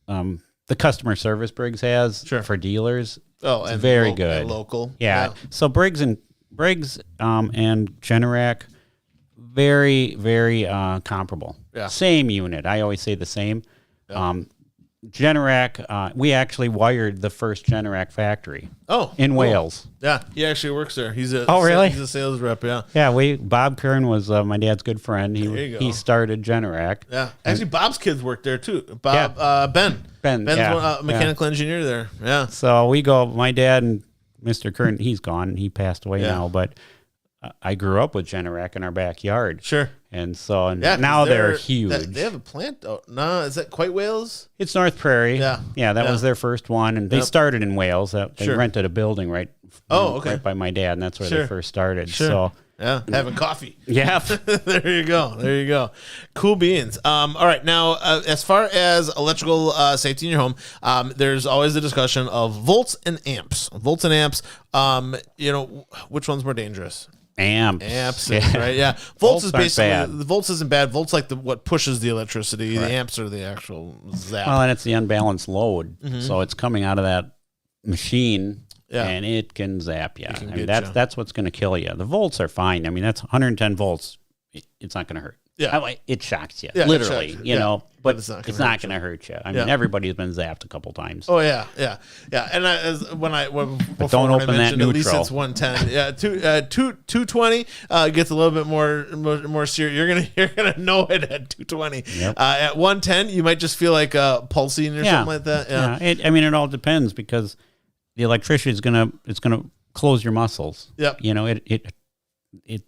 the customer service Briggs has Sure. for dealers. Oh, It's and very and good. local. Yeah. So Briggs and Generac, very, very comparable. Yeah. Same unit. I always say the same. Generac, we actually wired the first Generac factory Oh, in cool. Wales. Yeah, he actually works there. He's a Really? He's a sales rep. Yeah. Yeah, Bob Kern was my dad's good friend. There you go. He started Generac. Yeah. Actually, Bob's kids work there too. Bob, Ben. Ben, Ben's yeah, a mechanical engineer there. Yeah. So we go, my dad and Mr. Kern, he's gone. He passed away Yeah. now, but I grew up with Generac in our backyard. Sure. And so Yeah. 'cause now they're huge. They have a plant. Oh, no, is that quite Wales? It's North Prairie. Yeah. Yeah, that Yeah. was their first one. And they Yep. started in Wales. They Sure. rented a building right Okay. by my dad, and that's where Sure. they first started. Sure. So Yeah. Having coffee. yeah. There you go. There you go. Cool beans. All right. Now, as far as electrical safety in your home, there's always the discussion of volts and amps. Volts and amps. Which one's more dangerous? Amps. Amps, right? Yeah. Volts is aren't basically bad. the volts isn't bad. Volts like what pushes the electricity. The amps are the actual zap. Well, and it's the unbalanced load. So it's coming out of that machine. Yeah. And it can zap you. can I mean, get ya. that's what's going to kill you. The volts are fine. I mean, that's 110 volts. It's not going to hurt. Yeah. It shocks you, Yeah, it literally, shocks you. you Yeah. know, But but it's not it's gonna not going to hurt you. I mean, Yeah. everybody's been zapped a couple times. Oh yeah. And don't open that at least neutral. it's 110. Yeah, 220 gets a little bit more serious. You're gonna know it at 220. Yep. At 110, you might just feel like pulsing or something like that. Yeah. It all depends because the electrician is it's gonna close your muscles. Yep. You know,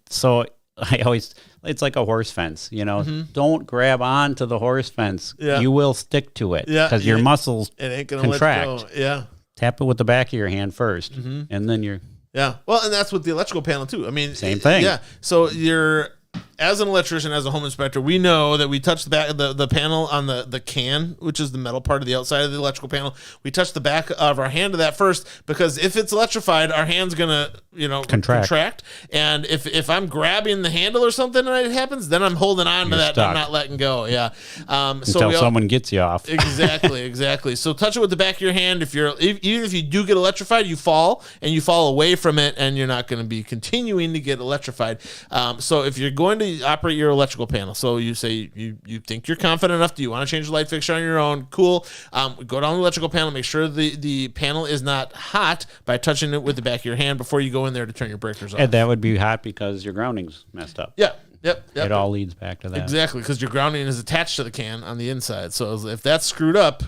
so I always, it's like a horse fence, you know, don't grab onto the horse fence. Yeah. You will stick to it because your muscles it ain't gonna contract. let go. Yeah. Tap it with the back of your hand first, and then you're. Yeah. Well, and that's with the electrical panel too. I mean, Same thing. Yeah. So as an electrician, as a home inspector, we know that we touch the back the panel on the can, which is the metal part of the outside of the electrical panel. We touch the back of our hand to that first, because if it's electrified, our hand's gonna contract. And if I'm grabbing the handle or something and it happens, then I'm holding on to that. And I'm not letting go. Yeah. Until someone gets you off. Exactly. So touch it with the back of your hand. Even if you do get electrified, you fall away from it, and you're not going to be continuing to get electrified. So if you're going to operate your electrical panel, so you say you think you're confident enough, do you want to change the light fixture on your own? Cool. Go down the electrical panel, make sure the panel is not hot by touching it with the back of your hand before you go in there to turn your breakers off. And that would be hot because your grounding's messed up. Yeah. Yep. It all leads back to that. Exactly, because your grounding is attached to the can on the inside. So if that's screwed up,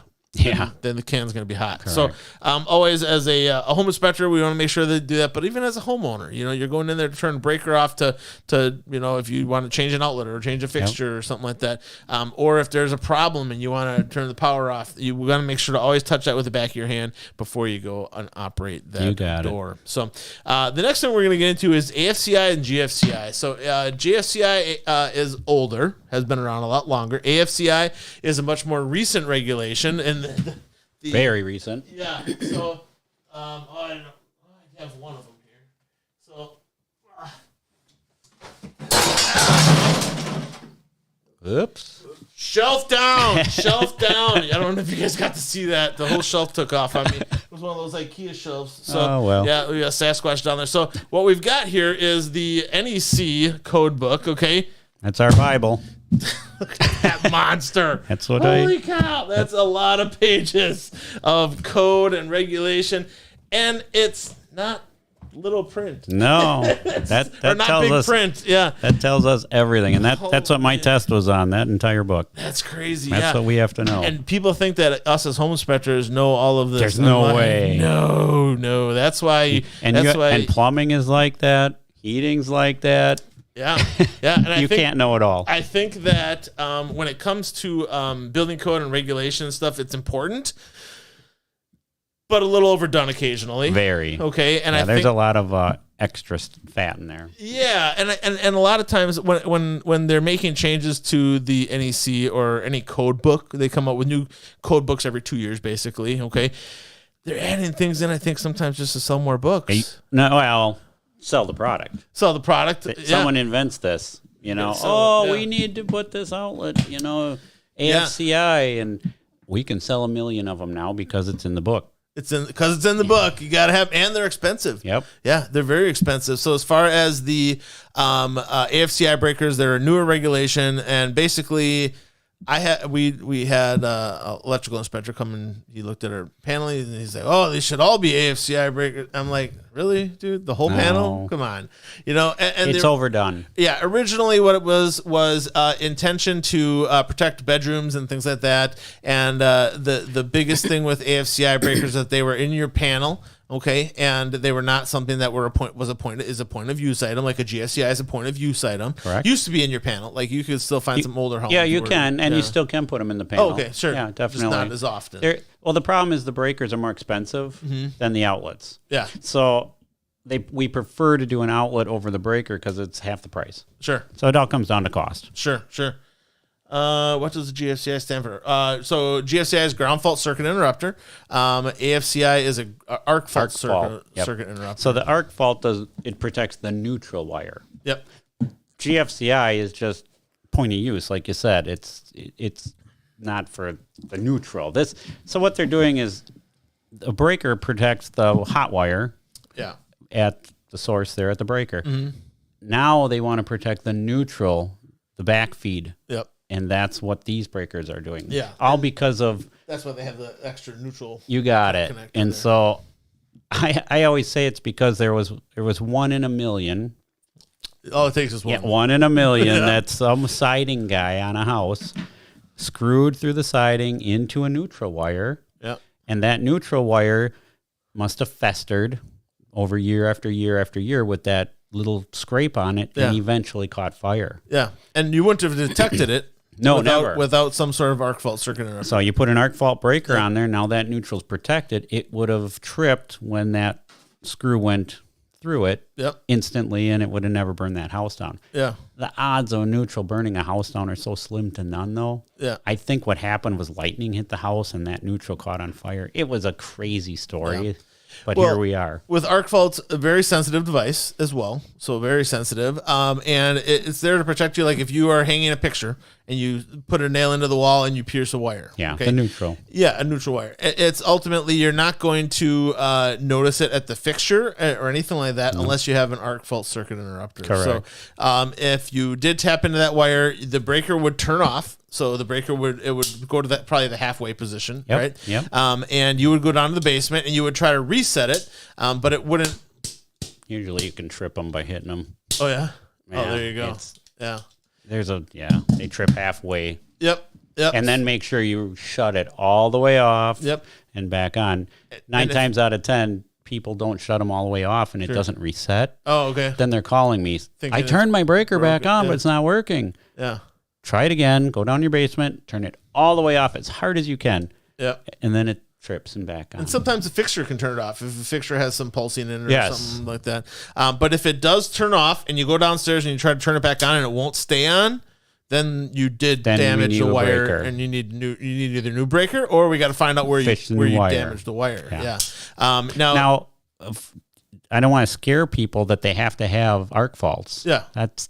then the can's going to be hot. Correct. So always as a home inspector, we want to make sure they do that. But even as a homeowner, you're going in there to turn a breaker off to if you want to change an outlet or change a fixture or something like that. Or if there's a problem and you want to turn the power off, you got to make sure to always touch that with the back of your hand before you go and operate that door. So the next thing we're going to get into is AFCI and GFCI. So GFCI is older, has been around a lot longer. AFCI is a much more recent regulation, and very recent. Yeah. So, I don't know. I have one of them here. So, oops. Shelf down. I don't know if you guys got to see that. The whole shelf took off on me. It was one of those IKEA shelves. So, yeah, we got Sasquatch down there. So what we've got here is the NEC code book. Okay. That's our Bible. Look at that monster. That's what Holy cow. That's a lot of pages of code and regulation. And it's not little print. No. that not tells big us print. Yeah. That tells us everything. And that's what my test was on, that entire book. That's crazy. That's what we have to know. And people think that us as home inspectors know all of this. There's no way. No. That's why. And plumbing is like that. Heating's like that. Yeah. And you can't know it all. I think that when it comes to building code and regulation and stuff, it's important, but a little overdone occasionally. Very. Okay. And there's a lot of extra fat in there. Yeah, and a lot of times when they're making changes to the NEC or any code book, they come up with new code books every 2 years, basically. Okay. They're adding things in, I think, sometimes just to sell more books. Sell the product. Someone invents this, we need to put this outlet, AFCI, and we can sell 1 million of them now because it's in the book. Because it's in the book. You got to have, and they're expensive. Yep. Yeah, they're very expensive. So as far as the AFCI breakers, they're a newer regulation, and basically we had an electrical inspector come and he looked at our panel and he's like, "Oh, they should all be AFCI breakers." I'm like, "Really, dude? The whole panel? Come on." And it's overdone. Yeah, originally what it was intention to protect bedrooms and things like that. And the biggest thing with AFCI breakers is that they were in your panel. Okay, and they were not something that is a point of use item, like a GFCI is a point of use item. Correct. Used to be in your panel, like you could still find some older homes. Yeah, you can, and you still can put them in the panel. Oh, okay, sure. Yeah, definitely. Just not as often. Well, the problem is the breakers are more expensive than the outlets. Yeah. So we prefer to do an outlet over the breaker because it's half the price. Sure. So it all comes down to cost. Sure. What does the GFCI stand for? So GFCI is ground fault circuit interrupter. AFCI is a arc fault circuit interrupter. So the arc fault protects the neutral wire. Yep. GFCI is just point of use, like you said. It's not for the neutral. So what they're doing is the breaker protects the hot wire. Yeah. At the source there at the breaker. Mm-hmm. Now they want to protect the neutral, the back feed. Yep. And that's what these breakers are doing. Yeah. All because of... That's why they have the extra neutral. You got it. And there. So I always say it's because there was 1 in a million. All it takes is one. Yeah, 1 in a million that some siding guy on a house screwed through the siding into a neutral wire. Yep. And that neutral wire must have festered over year after year after year with that little scrape on it, and eventually caught fire. Yeah, and you wouldn't have detected it. No, never. Without some sort of arc fault circuit interrupter. So you put an arc fault breaker on there. Now that neutral's protected. It would have tripped when that screw went through it instantly, and it would have never burned that house down. Yeah. The odds of a neutral burning a house down are so slim to none, though. Yeah. I think what happened was lightning hit the house, and that neutral caught on fire. It was a crazy story. But here we are. With arc faults, a very sensitive device as well. So very sensitive. And it's there to protect you. Like if you are hanging a picture and you put a nail into the wall and you pierce a wire. Yeah, the neutral. Yeah, a neutral wire. It's ultimately, you're not going to notice it at the fixture or anything like that unless you have an arc fault circuit interrupter. Correct. So if you did tap into that wire, the breaker would turn off. So the breaker would go to that probably the halfway position, right? Yep. And you would go down to the basement and you would try to reset it, but it wouldn't. Usually you can trip them by hitting them. Oh yeah. Yeah, Oh, there you go. Yeah. They trip halfway. Yep. And then make sure you shut it all the way off. Yep. And back on. 9 times out of 10, people don't shut them all the way off, and it doesn't reset. Oh, okay. Then they're calling me. Thinking I turned my breaker back on, but it's not working. Yeah. Try it again. Go down your basement. Turn it all the way off as hard as you can. Yeah. And then it trips and back on. And sometimes the fixture can turn it off if the fixture has some pulsing in it or something like that. But if it does turn off and you go downstairs and you try to turn it back on and it won't stay on, then you did damage the wire, breaker. and you need either new breaker or we got to find out where you damaged the wire. Yeah. Now, I don't want to scare people that they have to have arc faults. Yeah.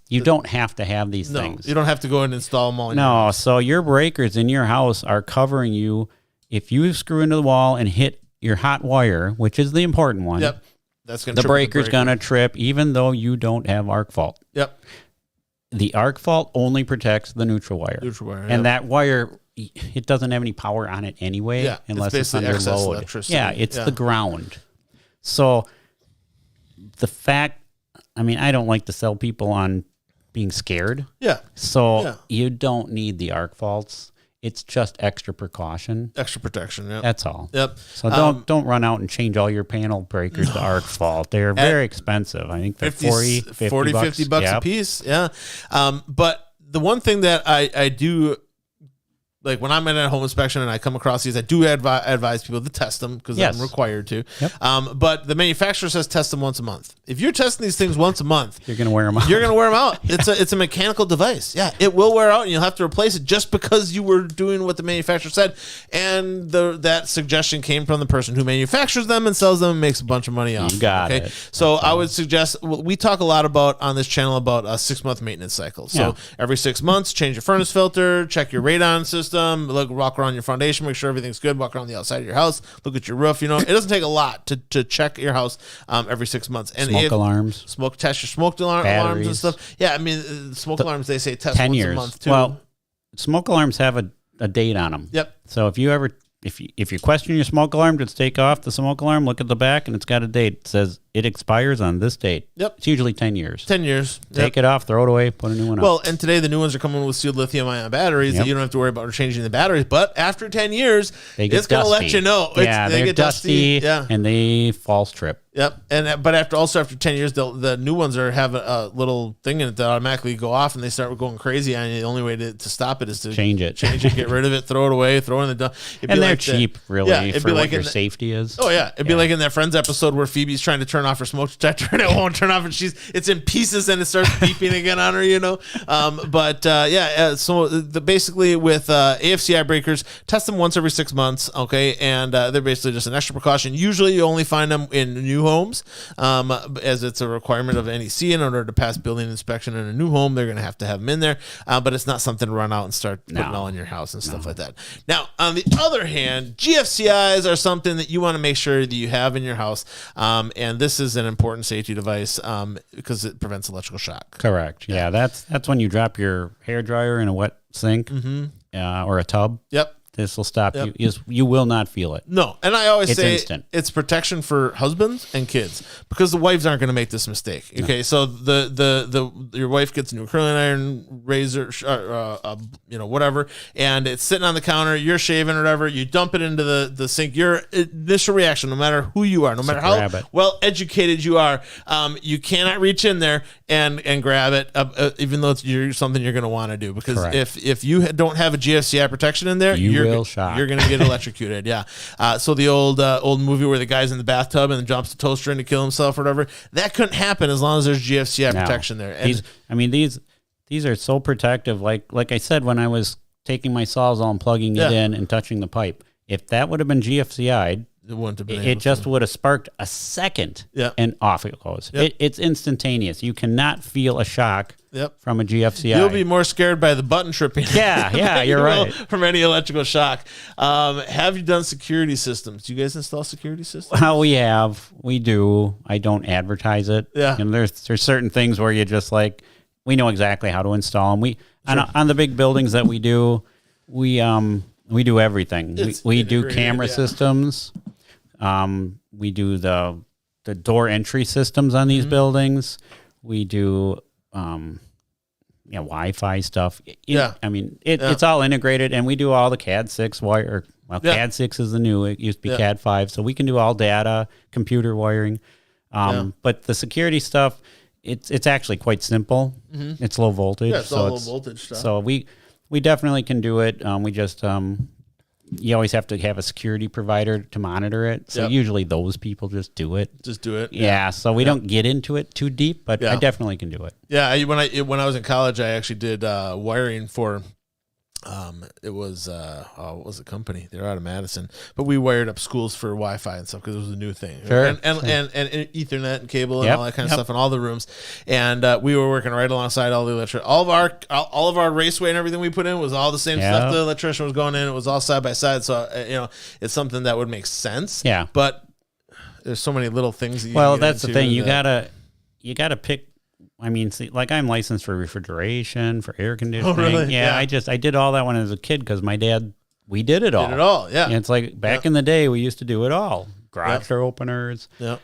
You don't have to have these things. You don't have to go and install them all. No, so your breakers in your house are covering you. If you screw into the wall and hit your hot wire, which is the important one, that's going to the breaker's going to trip even though you don't have arc fault. Yep. The arc fault only protects the neutral wire. And that wire, it doesn't have any power on it anyway, unless it's under load. Yeah, it's the ground. So the fact, I don't like to sell people on being scared. Yeah. So you don't need the arc faults. It's just extra precaution. Extra protection, yeah. That's all. Yep. So don't run out and change all your panel breakers to arc fault. They're very expensive. I think they're 50 bucks a piece. Yeah. But the one thing that I do, like when I'm in a home inspection and I come across these, I do advise people to test them because I'm required to. Yep. But the manufacturer says test them once a month. If you're testing these things once a month, you're going to wear them out. You're going to wear them out. It's a mechanical device. Yeah, it will wear out and you'll have to replace it just because you were doing what the manufacturer said. And that suggestion came from the person who manufactures them and sells them and makes a bunch of money off. You got it. So I would suggest, we talk a lot about on this channel about a 6-month maintenance cycle. So every 6 months, change your furnace filter, check your radon system, walk around your foundation, make sure everything's good, walk around the outside of your house, look at your roof. It doesn't take a lot to check your house every 6 months. And alarms. Test your smoke alarms and stuff. Yeah, smoke alarms, they say test 10 once years. a month too. Well, smoke alarms have a date on them. Yep. So if you question your smoke alarm, just take off the smoke alarm, look at the back, and it's got a date. It says it expires on this date. Yep. It's usually 10 years. 10 years. Take it off, throw it away, put a new one on. Well, and today the new ones are coming with sealed lithium-ion batteries that you don't have to worry about changing the batteries. But after 10 years, it's going to let you know. They get dusty, and they false trip. Yep. But after 10 years, the new ones have a little thing in it that automatically go off and they start going crazy. And the only way to stop it is to change it, get rid of it, throw it away, throw it in the dump. And they're cheap, really, for what your safety is. Oh yeah, it'd be like in that Friends episode where Phoebe's trying to turn off her smoke detector and it won't turn off, and it's in pieces and it starts beeping again on her. So basically with AFCI breakers, test them once every 6 months. Okay, and they're basically just an extra precaution. Usually, you only find them in new homes, as it's a requirement of NEC in order to pass building inspection in a new home. They're going to have them in there, but it's not something to run out and start putting all in your house and stuff like that. Now, on the other hand, GFCIs are something that you want to make sure that you have in your house, and this is an important safety device because it prevents electrical shock. Correct. Yeah, that's when you drop your hairdryer in a wet sink or a tub. Yep. This will stop Yep. you. You will not feel it. No, and I always It's say instant. it's protection for husbands and kids because the wives aren't going to make this mistake. Okay, so your wife gets a new curling iron, razor, whatever, and it's sitting on the counter. You're shaving or whatever. You dump it into the sink. Your initial reaction, no matter who you are, no matter grab how it. well educated you are, you cannot reach in there and grab it, even though it's something you're going to want to do because Correct. if you don't have a GFCI protection in there, You will shock. You're going to get electrocuted. Yeah. So the old movie where the guy's in the bathtub and then jumps the toaster in to kill himself or whatever, that couldn't happen as long as there's GFCI No. protection there. And These are so protective. Like I said, when I was taking my Sawzall and plugging it Yeah. in and touching the pipe, if that would have been GFCI'd, it wouldn't have been. it just would have sparked a second, Yeah. and off it goes. Yep. It's instantaneous. You cannot feel a shock Yep. from a GFCI. You'll be more scared by the button tripping. Yeah, than you're you will right. From any electrical shock. Have you done security systems? Do you guys install security systems? Well, we do. I don't advertise it. Yeah. And there's certain things where you just like, we know exactly how to install them. On the big buildings that we do, we do everything. It's We do integrated, camera yeah. systems. We do the door entry systems on these buildings. We do Wi-Fi stuff. Yeah. I mean, it's all integrated, and we do all the CAD 6 wire. Well, Yeah. CAD 6 is the new. It used to be Yeah. CAD 5, so we can do all data, computer wiring. But the security stuff, it's actually quite simple. It's low voltage. Yeah, it's all low voltage stuff. So we definitely can do it. We just you always have to have a security provider to monitor it. So Yep. usually those people just do it. Just do it. Yeah, so we don't get into it too deep, but Yeah. I definitely can do it. Yeah, when I was in college, I actually did wiring for. It was what was the company? They're out of Madison, but we wired up schools for Wi-Fi and stuff because it was a new thing. Sure. And Ethernet and cable and Yep, all that kind of yep. stuff in all the rooms. And we were working right alongside all the electric. All of our raceway and everything we put in was all the same Yeah. stuff. The electrician was going in. It was all side by side. So it's something that would make sense. Yeah. But there's so many little things. That you Well, can get that's the into thing. You that- gotta pick. I mean, see, like I'm licensed for refrigeration, for air conditioning. really? Yeah, Yeah. I did all that when I was a kid because my dad. We did it all. Did it all. Yeah. And it's like back in the day, we used to do it all. Garage door openers. Yeah.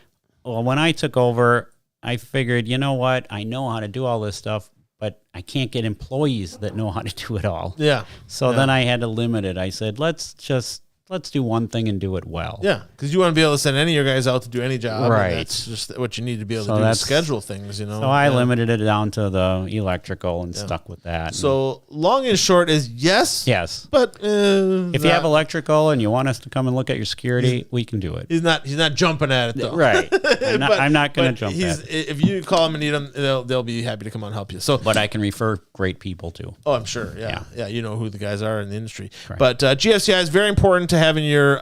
Well, when I took over, I figured, you know what? I know how to do all this stuff, but I can't get employees that know how to do it all. Yeah. So then I had to limit it. I said, let's do one thing and do it well. Yeah, because you want to be able to send any of your guys out to do any job. Right. And that's just what you need to be able So to do to that's- schedule things, you know. So I Yeah. limited it down to the electrical and stuck with that. So long and short is yes. yes. But If you have electrical and you want us to come and look at your security, we can do it. he's not jumping at it though. Right. I'm not going to But jump he's, at it. if you call him and need him, they'll be happy to come out and help you. So, But I can refer great people too. oh, I'm sure. Yeah. You know who the guys are in the industry. Correct. But GFCI is very important to have in your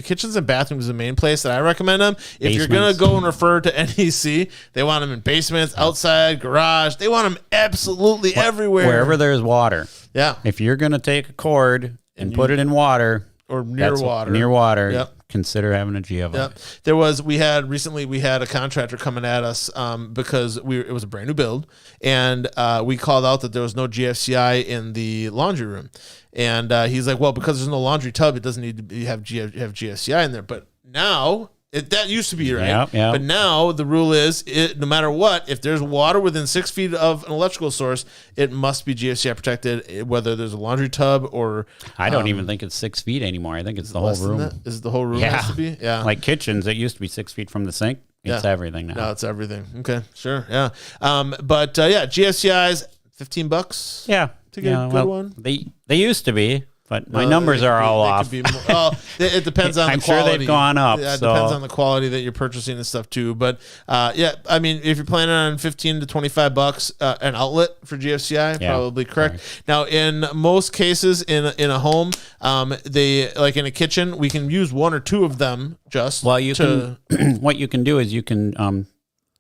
kitchens and bathrooms. Is the main place that I recommend them. If you're gonna Basements. go and refer to NEC, they want them in basements, outside, garage. They want them absolutely everywhere. Wherever there's water. Yeah. If you're going to take a cord and put it in water, Or near that's- water. near water, Yep. consider having a GFI. Yep. We had a contractor coming at us because it was a brand new build, and we called out that there was no GFCI in the laundry room, and he's like, well, because there's no laundry tub, it doesn't need to have GFCI in there. But now that used to be right, Yep, yep. but now the rule is no matter what, if there's water within 6 feet of an electrical source, it must be GFCI protected, whether there's a laundry tub or I don't even think it's 6 feet anymore. I think it's the whole less than room. that. Is it the whole room Yeah. has to be? Yeah. Like kitchens, it used to be 6 feet from the sink. It's Yeah. everything now. No, it's everything. Okay, sure, yeah. GFCI's $15. Yeah. To get a good one? They used to be, but my numbers They are could be- all they off. could be more- well, it depends on I'm the sure quality. they've gone up, Yeah, it so- depends on the quality that you're purchasing and stuff too. But I mean, if you're planning on $15 to $25 an outlet for GFCI, Yeah, probably correct. Now, in most cases in a home, they like in a kitchen, we can use one or two of them just. Well, you to, can. What you can do is you can.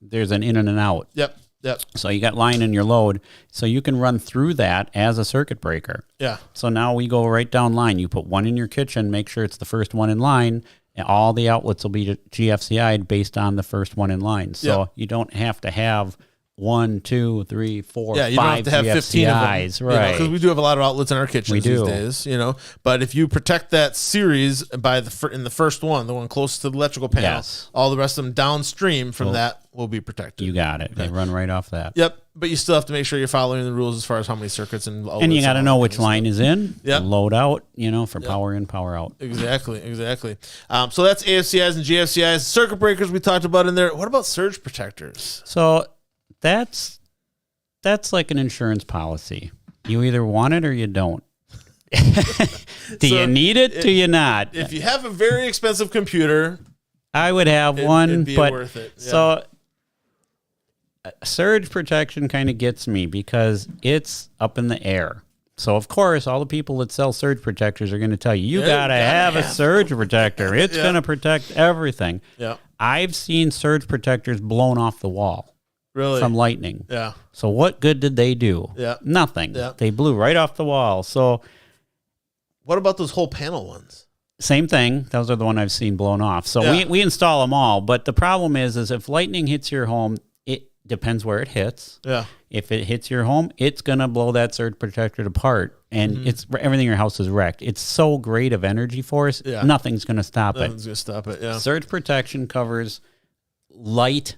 There's an in and an out. Yep. So you got line in your load, so you can run through that as a circuit breaker. Yeah. So now we go right down line. You put one in your kitchen, make sure it's the first one in line, and all the outlets will be GFCI'd based on the first one in line. So Yeah. you don't have to have 1, 2, 3, 4, Yeah, you don't have 5 to have 15 of them, GFCIs, right? Because we do have a lot of outlets in our kitchens We these do. days, But if you protect that series by in the first one, the one closest to the electrical panel, Yes. all the rest of them downstream from that will be protected. You got it. They run right off that. Yep, but you still have to make sure you're following the rules as far as how many circuits and outlets And you got to all know that which kind of line is in, Yep. load out, for power in, power out. Exactly. So that's AFCIs and GFCIs. Circuit breakers we talked about in there. What about surge protectors? So that's like an insurance policy. You either want it or you don't. Do you need it? Do you not? If you have a very expensive computer, I would have it'd one, be but worth it. Yeah. so surge protection kind of gets me because it's up in the air. So of course, all the people that sell surge protectors are going to tell you, gotta have a surge protector. It's Yeah. going to protect everything. Yeah. I've seen surge protectors blown off the wall Really? from lightning. Yeah. So what good did they do? Yeah. Nothing. Yeah. They blew right off the wall. So What about those whole panel ones? same thing. Those are the one I've seen blown off. So Yeah. we install them all. But the problem is if lightning hits your home, it depends where it hits. Yeah. If it hits your home, it's going to blow that surge protector apart. And it's everything in your house is wrecked. It's so great of energy force. Yeah. Nothing's going to stop Nothing's it. going to stop it. Yeah. Surge protection covers light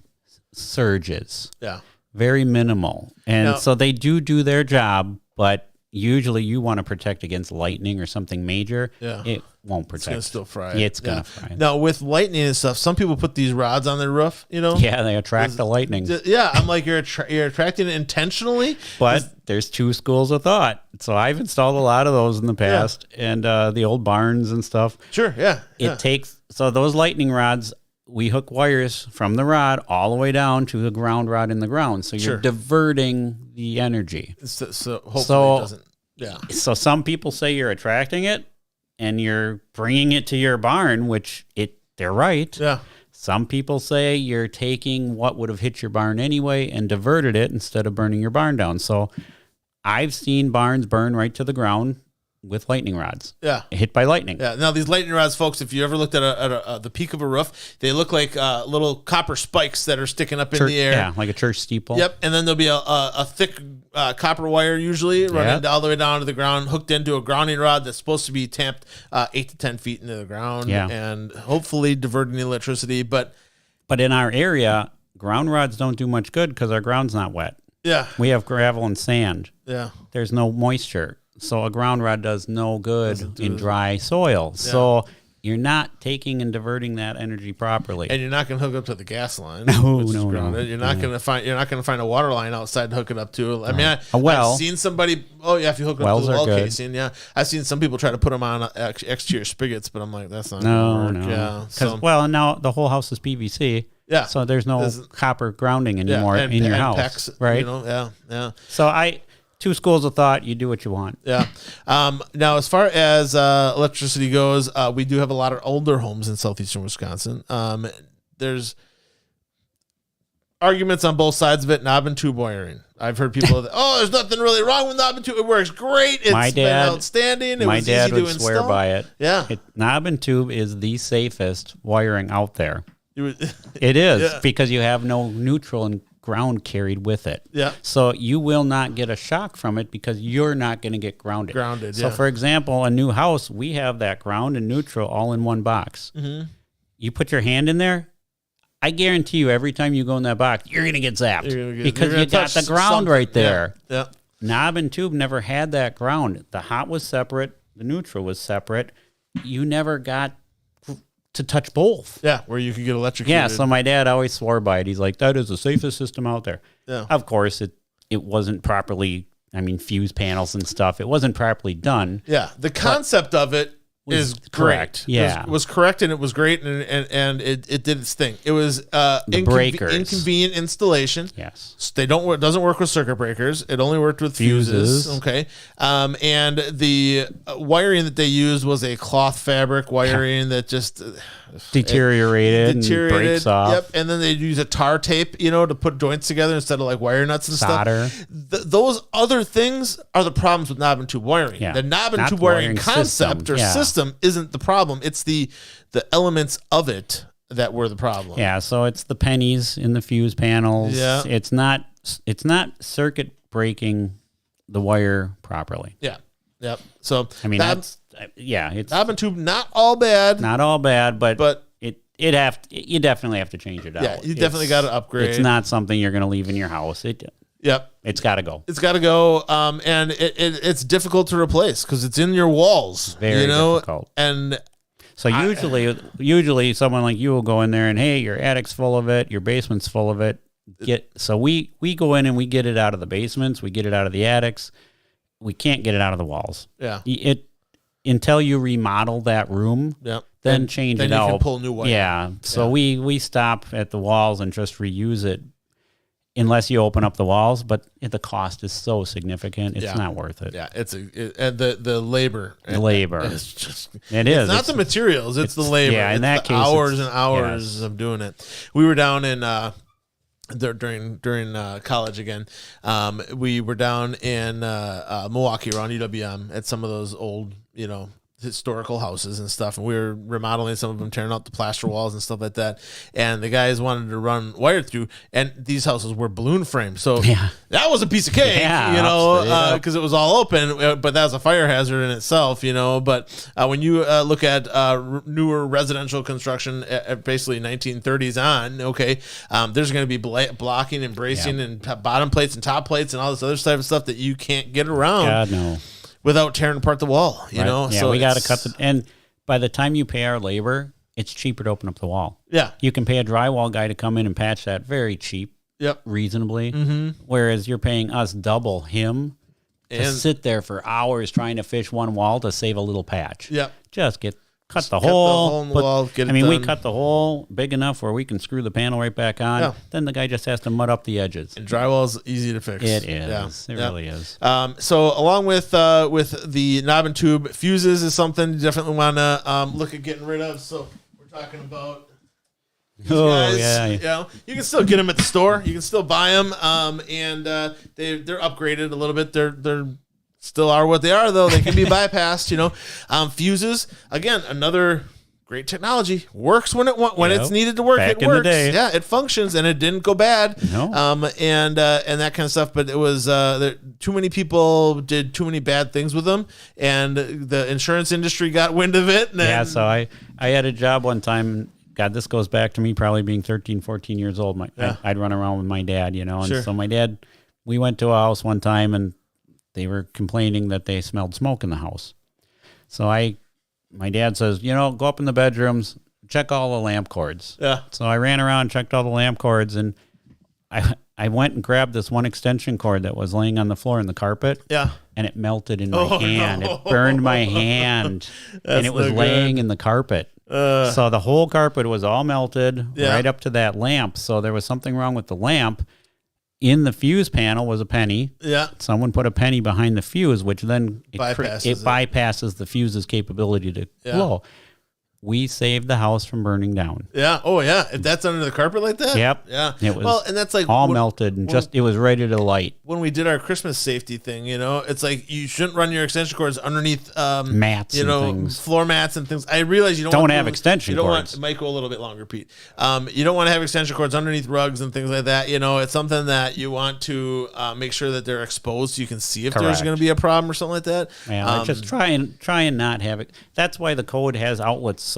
surges. Yeah. Very minimal. And Now- so they do their job, but usually you want to protect against lightning or something major. Yeah. It won't It's protect. going to still fry. It's going to fry. Now, with lightning and stuff, some people put these rods on their roof, Yeah, they attract the lightning. Yeah, I'm like, you're attracting it intentionally. But there's two schools of thought. So I've installed a lot of those in the past and the old barns and stuff. Sure, yeah. It takes, so those lightning rods, we hook wires from the rod all the way down to the ground rod in the ground. So you're Sure. diverting the energy. So hopefully So- it doesn't. Yeah. So some people say you're attracting it and you're bringing it to your barn, which they're right. Yeah. Some people say you're taking what would have hit your barn anyway and diverted it instead of burning your barn down. So I've seen barns burn right to the ground with lightning rods, Yeah. hit by lightning. Yeah. Now these lightning rods, folks, if you ever looked at the peak of a roof, they look like little copper spikes that are sticking up in the air. Yeah, like a church steeple. Yep. And then there'll be a thick copper wire usually running Yep. all the way down to the ground, hooked into a grounding rod that's supposed to be tamped 8 to 10 feet into the ground, Yeah. and hopefully diverting the electricity. But But in our area, ground rods don't do much good because our ground's not wet. yeah, We have gravel and sand. yeah, There's no moisture. So a ground rod does no good in dry soil. So you're not taking and diverting that energy properly. and you're not going to hook up to the gas line. No, which is no, no. grounded. You're not going to find a water line outside to hook it up to. I mean, A well. I've seen somebody. Oh yeah, if you hook it up Wells to the are well good. casing, yeah. I've seen some people try to put them on exterior spigots, but I'm like, that's not No, gonna work. no. Yeah, 'Cause, so well, now the whole house is PVC. yeah, So there's no There's- copper grounding yeah, anymore and, in your and house. PEX, right? Yeah. So two schools of thought, you do what you want. Yeah. Now, as far as electricity goes, we do have a lot of older homes in southeastern Wisconsin. There's arguments on both sides of it. Knob and tube wiring. I've heard people that, there's nothing really wrong with knob and tube. It works great. It's My been dad- outstanding. It My was dad easy would to swear install. by it. Yeah. Knob and tube is the safest wiring out there. You would- It is Yeah. because you have no neutral and ground carried with it. Yeah. So you will not get a shock from it because you're not going to get grounded. Grounded, So yeah. for example, a new house, we have that ground and neutral all in one box. Mm-hmm. You put your hand in there, I guarantee you every time you go in that box, you're going to get zapped You're gonna get- because you're gonna you got touch the ground something. right there. Yeah. Knob and tube never had that ground. The hot was separate. The neutral was separate. You never got to touch both. Yeah. Where you could get electrocuted. Yeah, so my dad always swore by it. He's like, that is the safest system out there. Yeah. Of course, it wasn't properly, fuse panels and stuff. It wasn't properly done. Yeah, the concept of it is correct. great. Yeah. was correct, and it was great, and it did its thing. It was breakers. inconvenient installation. Yes. They don't work. Doesn't work with circuit breakers. It only worked with fuses. Fuses. Okay, and the wiring that they used was a cloth fabric wiring that just Deteriorated and breaks off. Yep, and then they use a tar tape, to put joints together instead of like wire nuts and Solder. stuff. Those other things are the problems with knob and tube wiring. Yeah. The knob and Not tube the wiring wiring concept system. or Yeah. system isn't the problem. It's the elements of it that were the problem. Yeah, so it's the pennies in the fuse panels. Yeah. It's not circuit breaking the wire properly. Yeah. Yep. So I mean, it's knob and tube, not all bad. not all bad, but you definitely have to change it out. Yeah, you definitely got to upgrade. It's not something you're going to leave in your house. Yep. It's got to go. It's got to go, and it's difficult to replace because it's in your walls. Very difficult. And so usually someone like you will go in there and, hey, your attic's full of it, your basement's full of it. So we go in and we get it out of the basements, we get it out of the attics. We can't get it out of the walls. Yeah. Until you remodel that room. Yep. Then change it out. Then you can pull new wire. Yeah. So we stop at the walls and just reuse it. Unless you open up the walls, but the cost is so significant, it's not worth it. Yeah, and the labor. The labor. It's just it's not the materials, it's the labor. Yeah, in that case, hours and hours of doing it. We were down in during college again. We were down in Milwaukee around UWM at some of those old, historical houses and stuff, and we were remodeling some of them, tearing out the plaster walls and stuff like that, and the guys wanted to run wire through, and these houses were balloon framed, so that was a piece of cake, because it was all open, but that was a fire hazard in itself, but when you look at newer residential construction at basically 1930s on, there's going to be blocking and bracing and bottom plates and top plates and all this other type of stuff that you can't get around. God, no. Without tearing apart the wall, Yeah, so we got to cut and by the time you pay our labor, it's cheaper to open up the wall. Yeah. You can pay a drywall guy to come in and patch that very cheap. Yep. Reasonably. Mm-hmm. Whereas you're paying us double him to sit there for hours trying to fish one wall to save a little patch. Yep. Just cut the hole in the wall, get it we done. cut the hole big enough where we can screw the panel right back on. Yeah. Then the guy just has to mud up the edges. And drywall's easy to fix. It is. It really is. So along with the knob and tube, fuses is something you definitely want to look at getting rid of. So we're talking about these guys. Yeah. You can still get them at the store. You can still buy them, and they're upgraded a little bit. They're still are what they are, though. They can be bypassed, Fuses, again, another great technology. Works when it's needed to work. Back it in works. the day. Yeah, it functions, and it didn't go bad. No. And that kind of stuff. But it was too many people did too many bad things with them, and the insurance industry got wind of it. And So I had a job one time. God, this goes back to me probably being 13, 14 years old. I'd run around with my dad, and Sure. so my dad, we went to a house one time and they were complaining that they smelled smoke in the house. So my dad says, go up in the bedrooms, check all the lamp cords. Yeah. So I ran around, checked all the lamp cords, and I went and grabbed this one extension cord that was laying on the floor in the carpet. Yeah. And it melted in my hand. No. It burned my hand. And it was laying in the carpet. So the whole carpet was all melted right up to that lamp. So there was something wrong with the lamp. In the fuse panel was a penny. Yeah. Someone put a penny behind the fuse, which then bypasses bypasses the fuse's capability to blow. We saved the house from burning down. Yeah. Oh, yeah. If that's under the carpet like that. Yep. Yeah. It was and that's like all melted and it was ready to light. When we did our Christmas safety thing, it's like you shouldn't run your extension cords underneath mats, and things. Floor mats and things. I realize you don't have extension cords. It might go a little bit longer, Pete. You don't want to have extension cords underneath rugs and things like that. It's something that you want to make sure that they're exposed so you can see if there's going to be a problem or something like that. Yeah, just try and not have it. That's why the code has outlets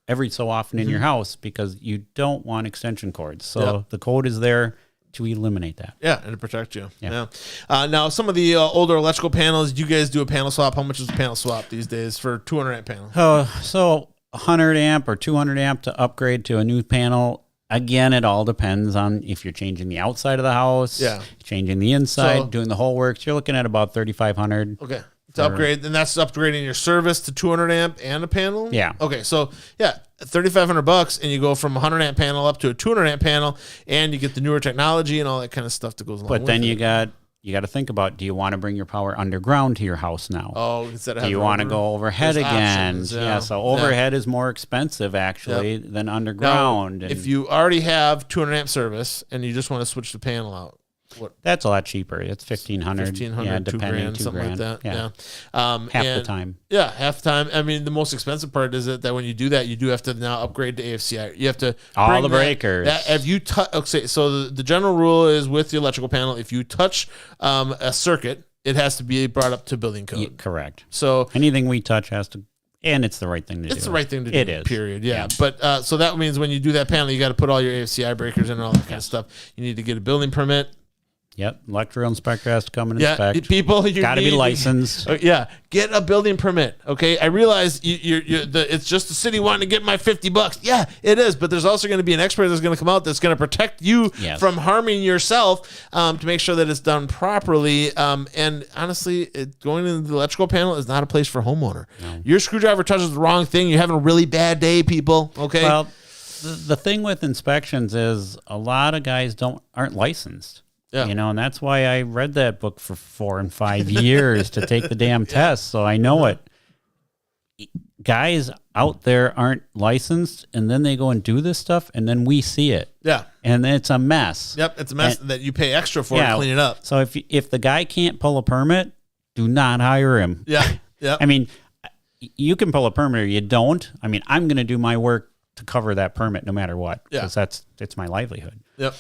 every so often in your house, because you don't want extension cords. So the code is there to eliminate that. Yeah, and to protect you. Yeah. Now, some of the older electrical panels, you guys do a panel swap. How much is a panel swap these days for 200 amp panel? So 100 amp or 200 amp to upgrade to a new panel. Again, it all depends on if you're changing the outside of the house, changing the inside, doing the whole works. You're looking at about 3,500. Okay. To upgrade, and that's upgrading your service to 200 amp and a panel? Yeah. Okay, so $3,500, and you go from a 100 amp panel up to a 200 amp panel, and you get the newer technology and all that kind of stuff that goes along with it. But then you got to think about, do you want to bring your power underground to your house now? Oh, instead of do you want to go overhead again? Options, so overhead is more expensive actually than underground. Now, if you already have 200 amp service and you just want to switch the panel out, That's a lot cheaper. It's 1,500. 1,500, yeah, $2,000, depending, something $2,000. like that. Yeah. Half the time. Yeah, half the time. I mean, the most expensive part is that when you do that, you do have to now upgrade to AFCI. You have to all bring the breakers. If you okay, so the general rule is with the electrical panel, if you touch a circuit, it has to be brought up to building code. Yeah, correct. So anything we touch has to, and it's the right thing to do. it's the right thing to do. It is. Period. Yeah. But so that means when you do that panel, you got to put all your AFCI breakers in and all that kind of stuff. You need to get a building permit. Yep, electrical inspector has to come and Yeah, inspect. people, you got to be need- licensed. Yeah, get a building permit. Okay, I realize it's just the city wanting to get my $50. Yeah, it is, but there's also going to be an expert that's going to come out that's going to protect you from harming yourself to make sure that it's done properly. And honestly, going into the electrical panel is not a place for a homeowner. No. Your screwdriver touches the wrong thing, you're having a really bad day, people. Okay. Well, the thing with inspections is a lot of guys aren't licensed. Yeah. You know, and that's why I read that book for 4 and 5 years to take the damn test, so I know it. Guys out there aren't licensed, and then they go and do this stuff, and then we see it. Yeah. And it's a mess. Yep, it's a mess that you pay extra for to clean it up. So if the guy can't pull a permit, do not hire him. Yeah. Yeah. I mean, you can pull a permit or you don't. I mean, I'm going to do my work to cover that permit no matter what, because it's my livelihood. Yep.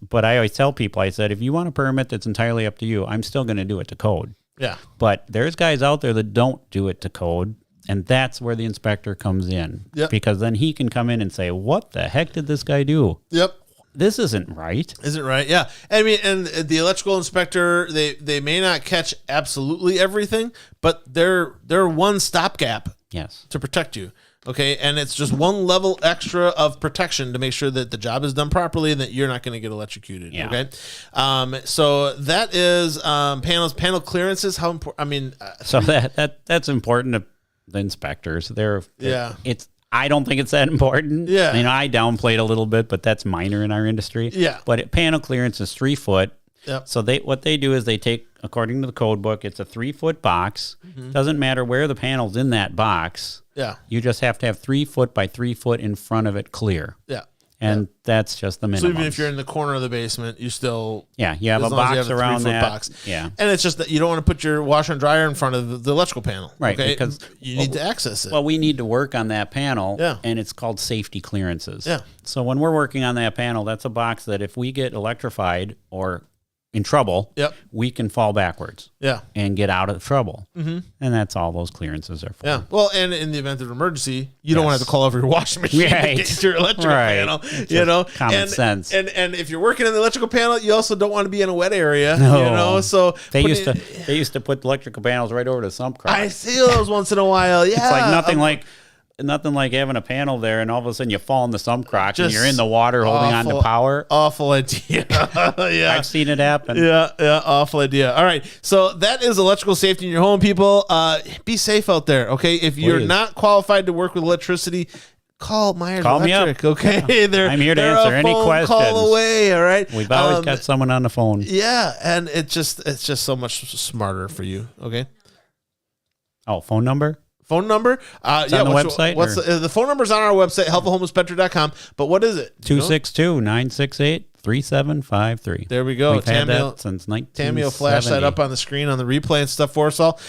But I always tell people, I said, if you want a permit that's entirely up to you, I'm still going to do it to code. Yeah. But there's guys out there that don't do it to code, and that's where the inspector comes in. Yep. Because then he can come in and say, what the heck did this guy do? Yep. This isn't right. Isn't right? Yeah. I mean, and the electrical inspector, they may not catch absolutely everything, but they're one stopgap to protect you. Okay, and it's just one level extra of protection to make sure that the job is done properly and that you're not going to get electrocuted. Yeah. Okay, so that is panel clearances. How important? I mean, so that's important to the inspectors. I don't think it's that important. Yeah, you know, I downplayed a little bit, but that's minor in our industry. Yeah, but panel clearance is 3 foot. Yep. So what they do is they take, according to the code book, it's a 3 foot box. Mm-hmm. Doesn't matter where the panel's in that box. Yeah. You just have to have 3 foot by 3 foot in front of it clear. Yeah. And that's just the minimum. So even if you're in the corner of the basement, you still you have a box around that. Box. Yeah. And it's just that you don't want to put your washer and dryer in front of the electrical panel. Right. Okay? Because you need to access it. Well, we need to work on that panel. Yeah. And it's called safety clearances. Yeah. So when we're working on that panel, that's a box that if we get electrified or in trouble, we can fall backwards and get out of trouble. Mm-hmm. And that's all those clearances are for. Yeah. Well, and in the event of an emergency, you don't want to have to call over your washing machine to get your electrical panel. You know, common sense. And if you're working in the electrical panel, you also don't want to be in a wet area. No. You know, so they used to put electrical panels right over the sump crock. I see those once in a while. Yeah. It's like nothing like having a panel there and all of a sudden you fall in the sump crock and you're in the water holding on to power. Awful idea. Yeah. I've seen it happen. Yeah, awful idea. All right. So that is electrical safety in your home, people. Be safe out there, okay? If you're not qualified to work with electricity, call Myers Electric, me up. Okay? I'm here to answer any questions. Call away, all right? We've always got someone on the phone. Yeah, and it's just so much smarter for you, okay? Oh, phone number? Phone number? On the website? The phone number's on our website, helpfulhomeinspector.com. But what is it? 262-968-3753. There we go. We've had that since 1970. Tammy will flash that up on the screen on the replay and stuff for us all.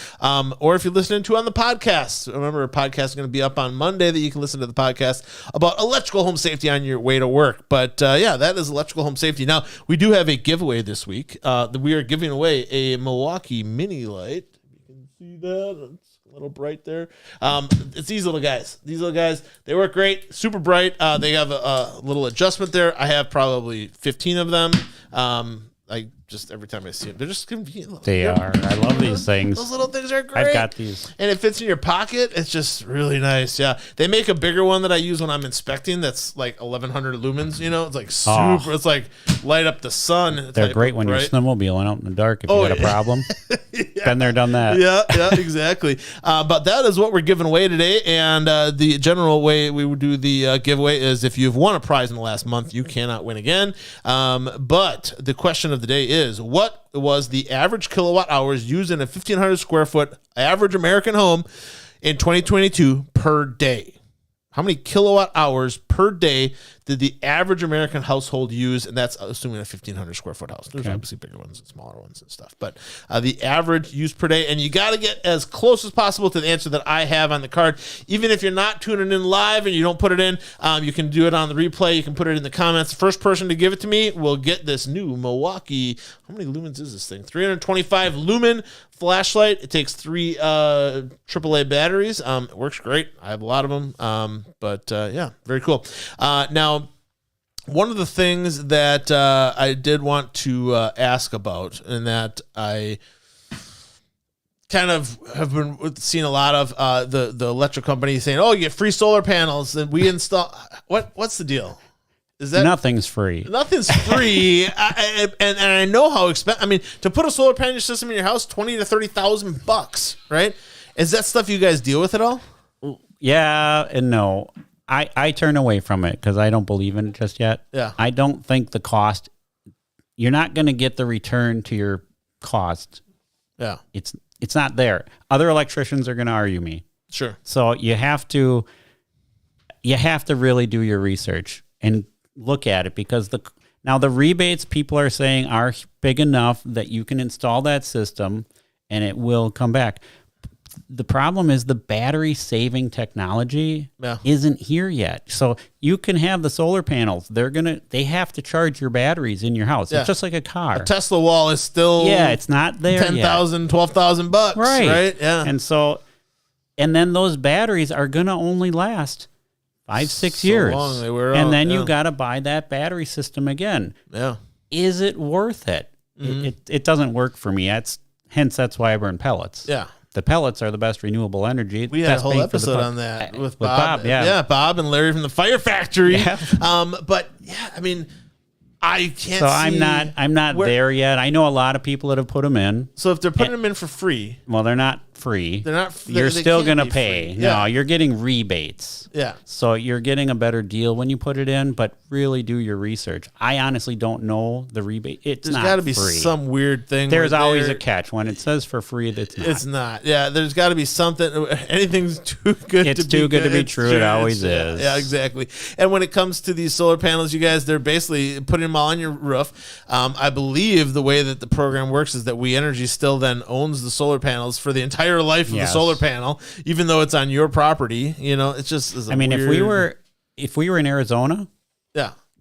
Or if you're listening to on the podcast, remember, a podcast is going to be up on Monday that you can listen to the podcast about electrical home safety on your way to work. But that is electrical home safety. Now, we do have a giveaway this week. We are giving away a Milwaukee Mini Light. You can see that. It's a little bright there. It's these little guys. These little guys, they work great, super bright. They have a little adjustment there. I have probably 15 of them. Just every time I see them, they're just convenient. They are. I love these things. Those little things are great. I've got these. And it fits in your pocket. It's just really nice. Yeah. They make a bigger one that I use when I'm inspecting that's like 1,100 lumens. You know, it's like super. It's like light up the sun. They're great when you're snowmobiling out in the dark if you got a problem. Been there, done that. Yeah, exactly. But that is what we're giving away today. And the general way we would do the giveaway is if you've won a prize in the last month, you cannot win again. But the question of the day is, what was the average kilowatt hours used in a 1,500 square foot average American home in 2022 per day? How many kilowatt hours per per day did the average American household use? And that's assuming a 1,500 square foot house. There's obviously bigger ones and smaller ones and stuff. But the average use per day, and you got to get as close as possible to the answer that I have on the card. Even if you're not tuning in live and you don't put it in, you can do it on the replay. You can put it in the comments. The first person to give it to me will get this new Milwaukee. How many lumens is this thing? 325 lumen flashlight. It takes 3 AAA batteries. It works great. I have a lot of them. Yeah, very cool. Now, one of the things that I did want to ask about, and that I kind of have been seeing a lot of the electric companies saying, "Oh, you get free solar panels," and we install. What's the deal? Is that nothing's free? Nothing's free, and I know how expensive. I mean, to put a solar panel system in your house, $20,000 to $30,000, right? Is that stuff you guys deal with at all? Yeah and no. I turn away from it because I don't believe in it just yet. Yeah. I don't think the cost, you're not going to get the return to your cost. Yeah. It's not there. Other electricians are going to argue me. Sure. So you have to really do your research and look at it, because now the rebates people are saying are big enough that you can install that system and it will come back. The problem is the battery saving technology isn't here yet. So you can have the solar panels. They have to charge your batteries in your house. Yeah. It's just like a car. A Tesla wall is still it's not there $10,000, $12,000, right? Yeah. And then those batteries are going to only last 5-6 years. Long they wear and out, then you got to buy that battery system again. Yeah. Is it worth it? Mm-hmm. It doesn't work for me. That's why I burn pellets. Yeah. The pellets are the best renewable energy. We had a whole episode on that with Bob. Yeah, Bob and Larry from the Fire Factory. Yeah. But yeah, I mean, I can't. So I'm not there yet. I know a lot of people that have put them in. So if they're putting them in for free, well, they're not free. They're not. You're still going to pay. Yeah. No, you're getting rebates. Yeah. So you're getting a better deal when you put it in, but really do your research. I honestly don't know the rebate. There's got to be some weird thing. There's always a catch. When it says for free, it's not. Yeah, there's got to be something. Anything's too good to be too good to be true. It always is. Yeah, exactly. And when it comes to these solar panels, you guys, they're basically putting them all on your roof. I believe the way that the program works is that We Energy still then owns the solar panels for the entire life of the solar panel, even though it's on your property. You know, it's just. I mean, if we were in Arizona,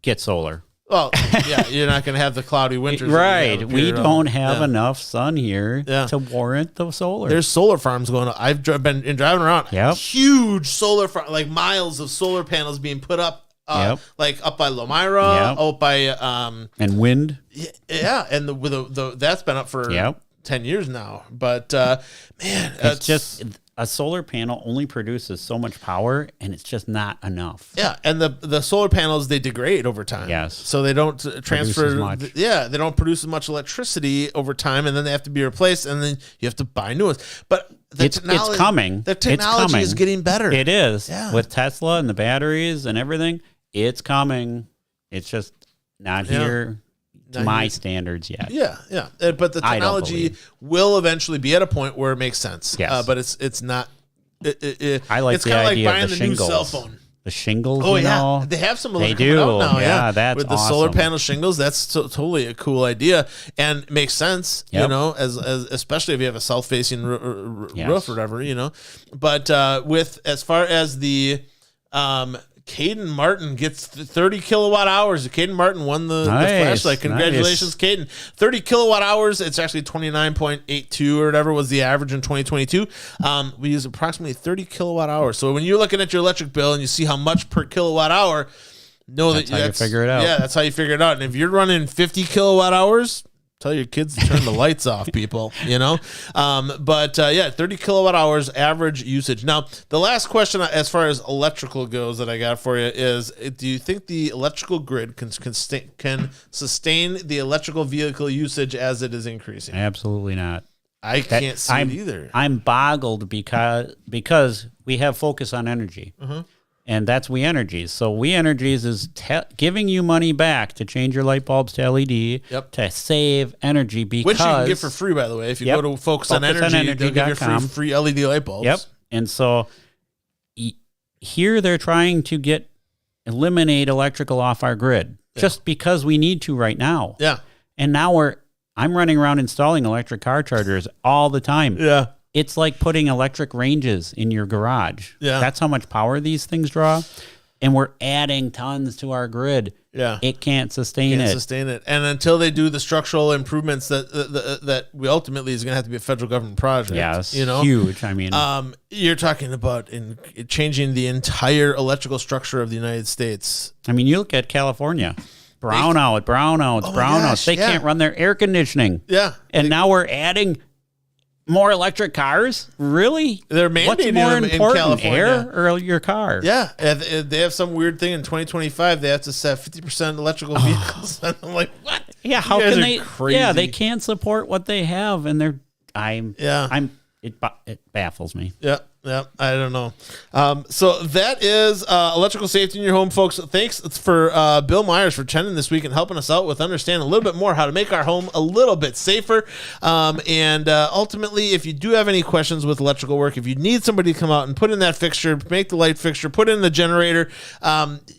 get solar. Well, yeah, you're not going to have the cloudy winters, right? We don't have enough sun here to warrant the solar. There's solar farms going on. I've been driving around. Yep. Huge solar farm, like miles of solar panels being put up. Like up by Lomira, up by and wind. Yeah, and the that's been up for 10 years now. But man, it's just a solar panel only produces so much power, and it's just not enough. Yeah, and the solar panels, they degrade over time. Yes, so they don't transfer as much. They don't produce as much electricity over time, and then they have to be replaced, and then you have to buy new ones. But it's coming. The technology is getting better. It is with Tesla and the batteries and everything. It's coming. It's just not here to my standards yet. Yeah. But the technology will eventually be at a point where it makes sense. Yes. But it's not. I like it's the kind of idea like buying of the the shingles. new cell phone. The shingles. Oh yeah, they have some of them coming out now. Yeah, that's with the awesome. solar panel shingles. That's totally a cool idea and makes sense. Yep. You know, as especially if you have a south facing roof or whatever. You know, but with as far as the Caden Martin gets 30 kilowatt hours. Caden Martin won the flashlight. Congratulations, Caden. 30 kilowatt hours. It's actually 29.82 or whatever was the average in 2022. We use approximately 30 kilowatt hours. So when you're looking at your electric bill and you see how much per kilowatt hour, that's how you figure it out. Yeah, that's how you figure it out. And if you're running 50 kilowatt hours, tell your kids to turn the lights off, people, you know? 30 kilowatt hours average usage. Now, the last question as far as electrical goes that I got for you is, do you think the electrical grid can sustain the electrical vehicle usage as it is increasing? Absolutely not. I can't see it either. I'm boggled because we have focus on energy. Mm-hmm. And that's We Energies. So We Energies is giving you money back to change your light bulbs to LED to save energy because... Which you can get for free, by the way. If you go to Focus on Energy, they'll give you free LED light bulbs. Yep. And so here they're trying to get eliminate electrical off our grid just because we need to right now. Yeah. And now I'm running around installing electric car chargers all the time. Yeah. It's like putting electric ranges in your garage. Yeah. That's how much power these things draw. And we're adding tons to our grid. Yeah. It can't sustain it. And until they do the structural improvements that we ultimately is going to have to be a federal government project. Yeah, it's you know? huge. I mean, you're talking about changing the entire electrical structure of the United States. I mean, you look at California. Brownouts. They can't run their air conditioning. Yeah. And now we're adding more electric cars? Really? They're mandating What's more them important, in California. air or your car? Yeah. They have some weird thing in 2025. They have to set 50% electrical vehicles. And I'm like, what? Yeah, how guys can are they? crazy. Yeah, they can't support what they have, and it baffles me. Yeah. Yeah, I don't know. So that is electrical safety in your home, folks. Thanks for Bill Myers for attending this week and helping us out with understanding a little bit more how to make our home a little bit safer. And ultimately, if you do have any questions with electrical work, if you need somebody to come out and put in that fixture, make the light fixture, put in the generator,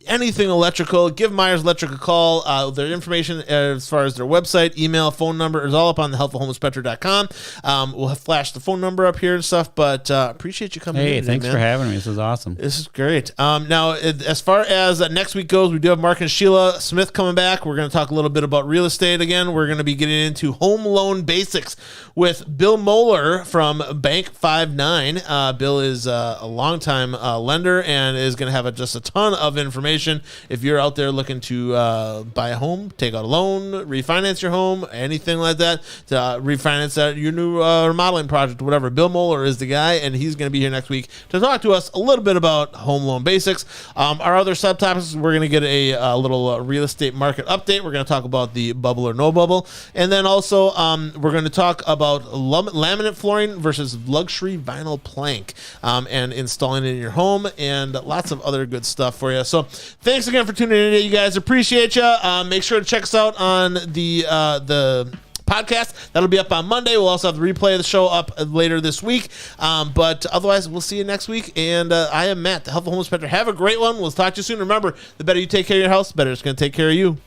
anything electrical, give Myers Electric a call. Their information as far as their website, email, phone number is all up on thehelpfulhomeinspector.com. We'll have flashed the phone number up here and stuff, but appreciate you coming in today, thanks man. for having me. This is awesome. This is great. Now, as far as next week goes, we do have Mark and Sheila Smith coming back. We're going to talk a little bit about real estate again. We're going to be getting into home loan basics with Bill Moeller from Bank 59. Bill is a longtime lender and is going to have just a ton of information. If you're out there looking to buy a home, take out a loan, refinance your home, anything like that, to refinance your new remodeling project, whatever, Bill Moeller is the guy, and he's going to be here next week to talk to us a little bit about home loan basics. Our other subtopics, we're going to get a little real estate market update. We're going to talk about the bubble or no bubble. And then also we're going to talk about laminate flooring versus luxury vinyl plank and installing it in your home, and lots of other good stuff for you. So thanks again for tuning in today, you guys. Appreciate you. Make sure to check us out on the podcast. That'll be up on Monday. We'll also have the replay of the show up later this week. But otherwise, we'll see you next week. And I am Matt, the Helpful Home Inspector. Have a great one. We'll talk to you soon. Remember, the better you take care of your house, the better it's going to take care of you.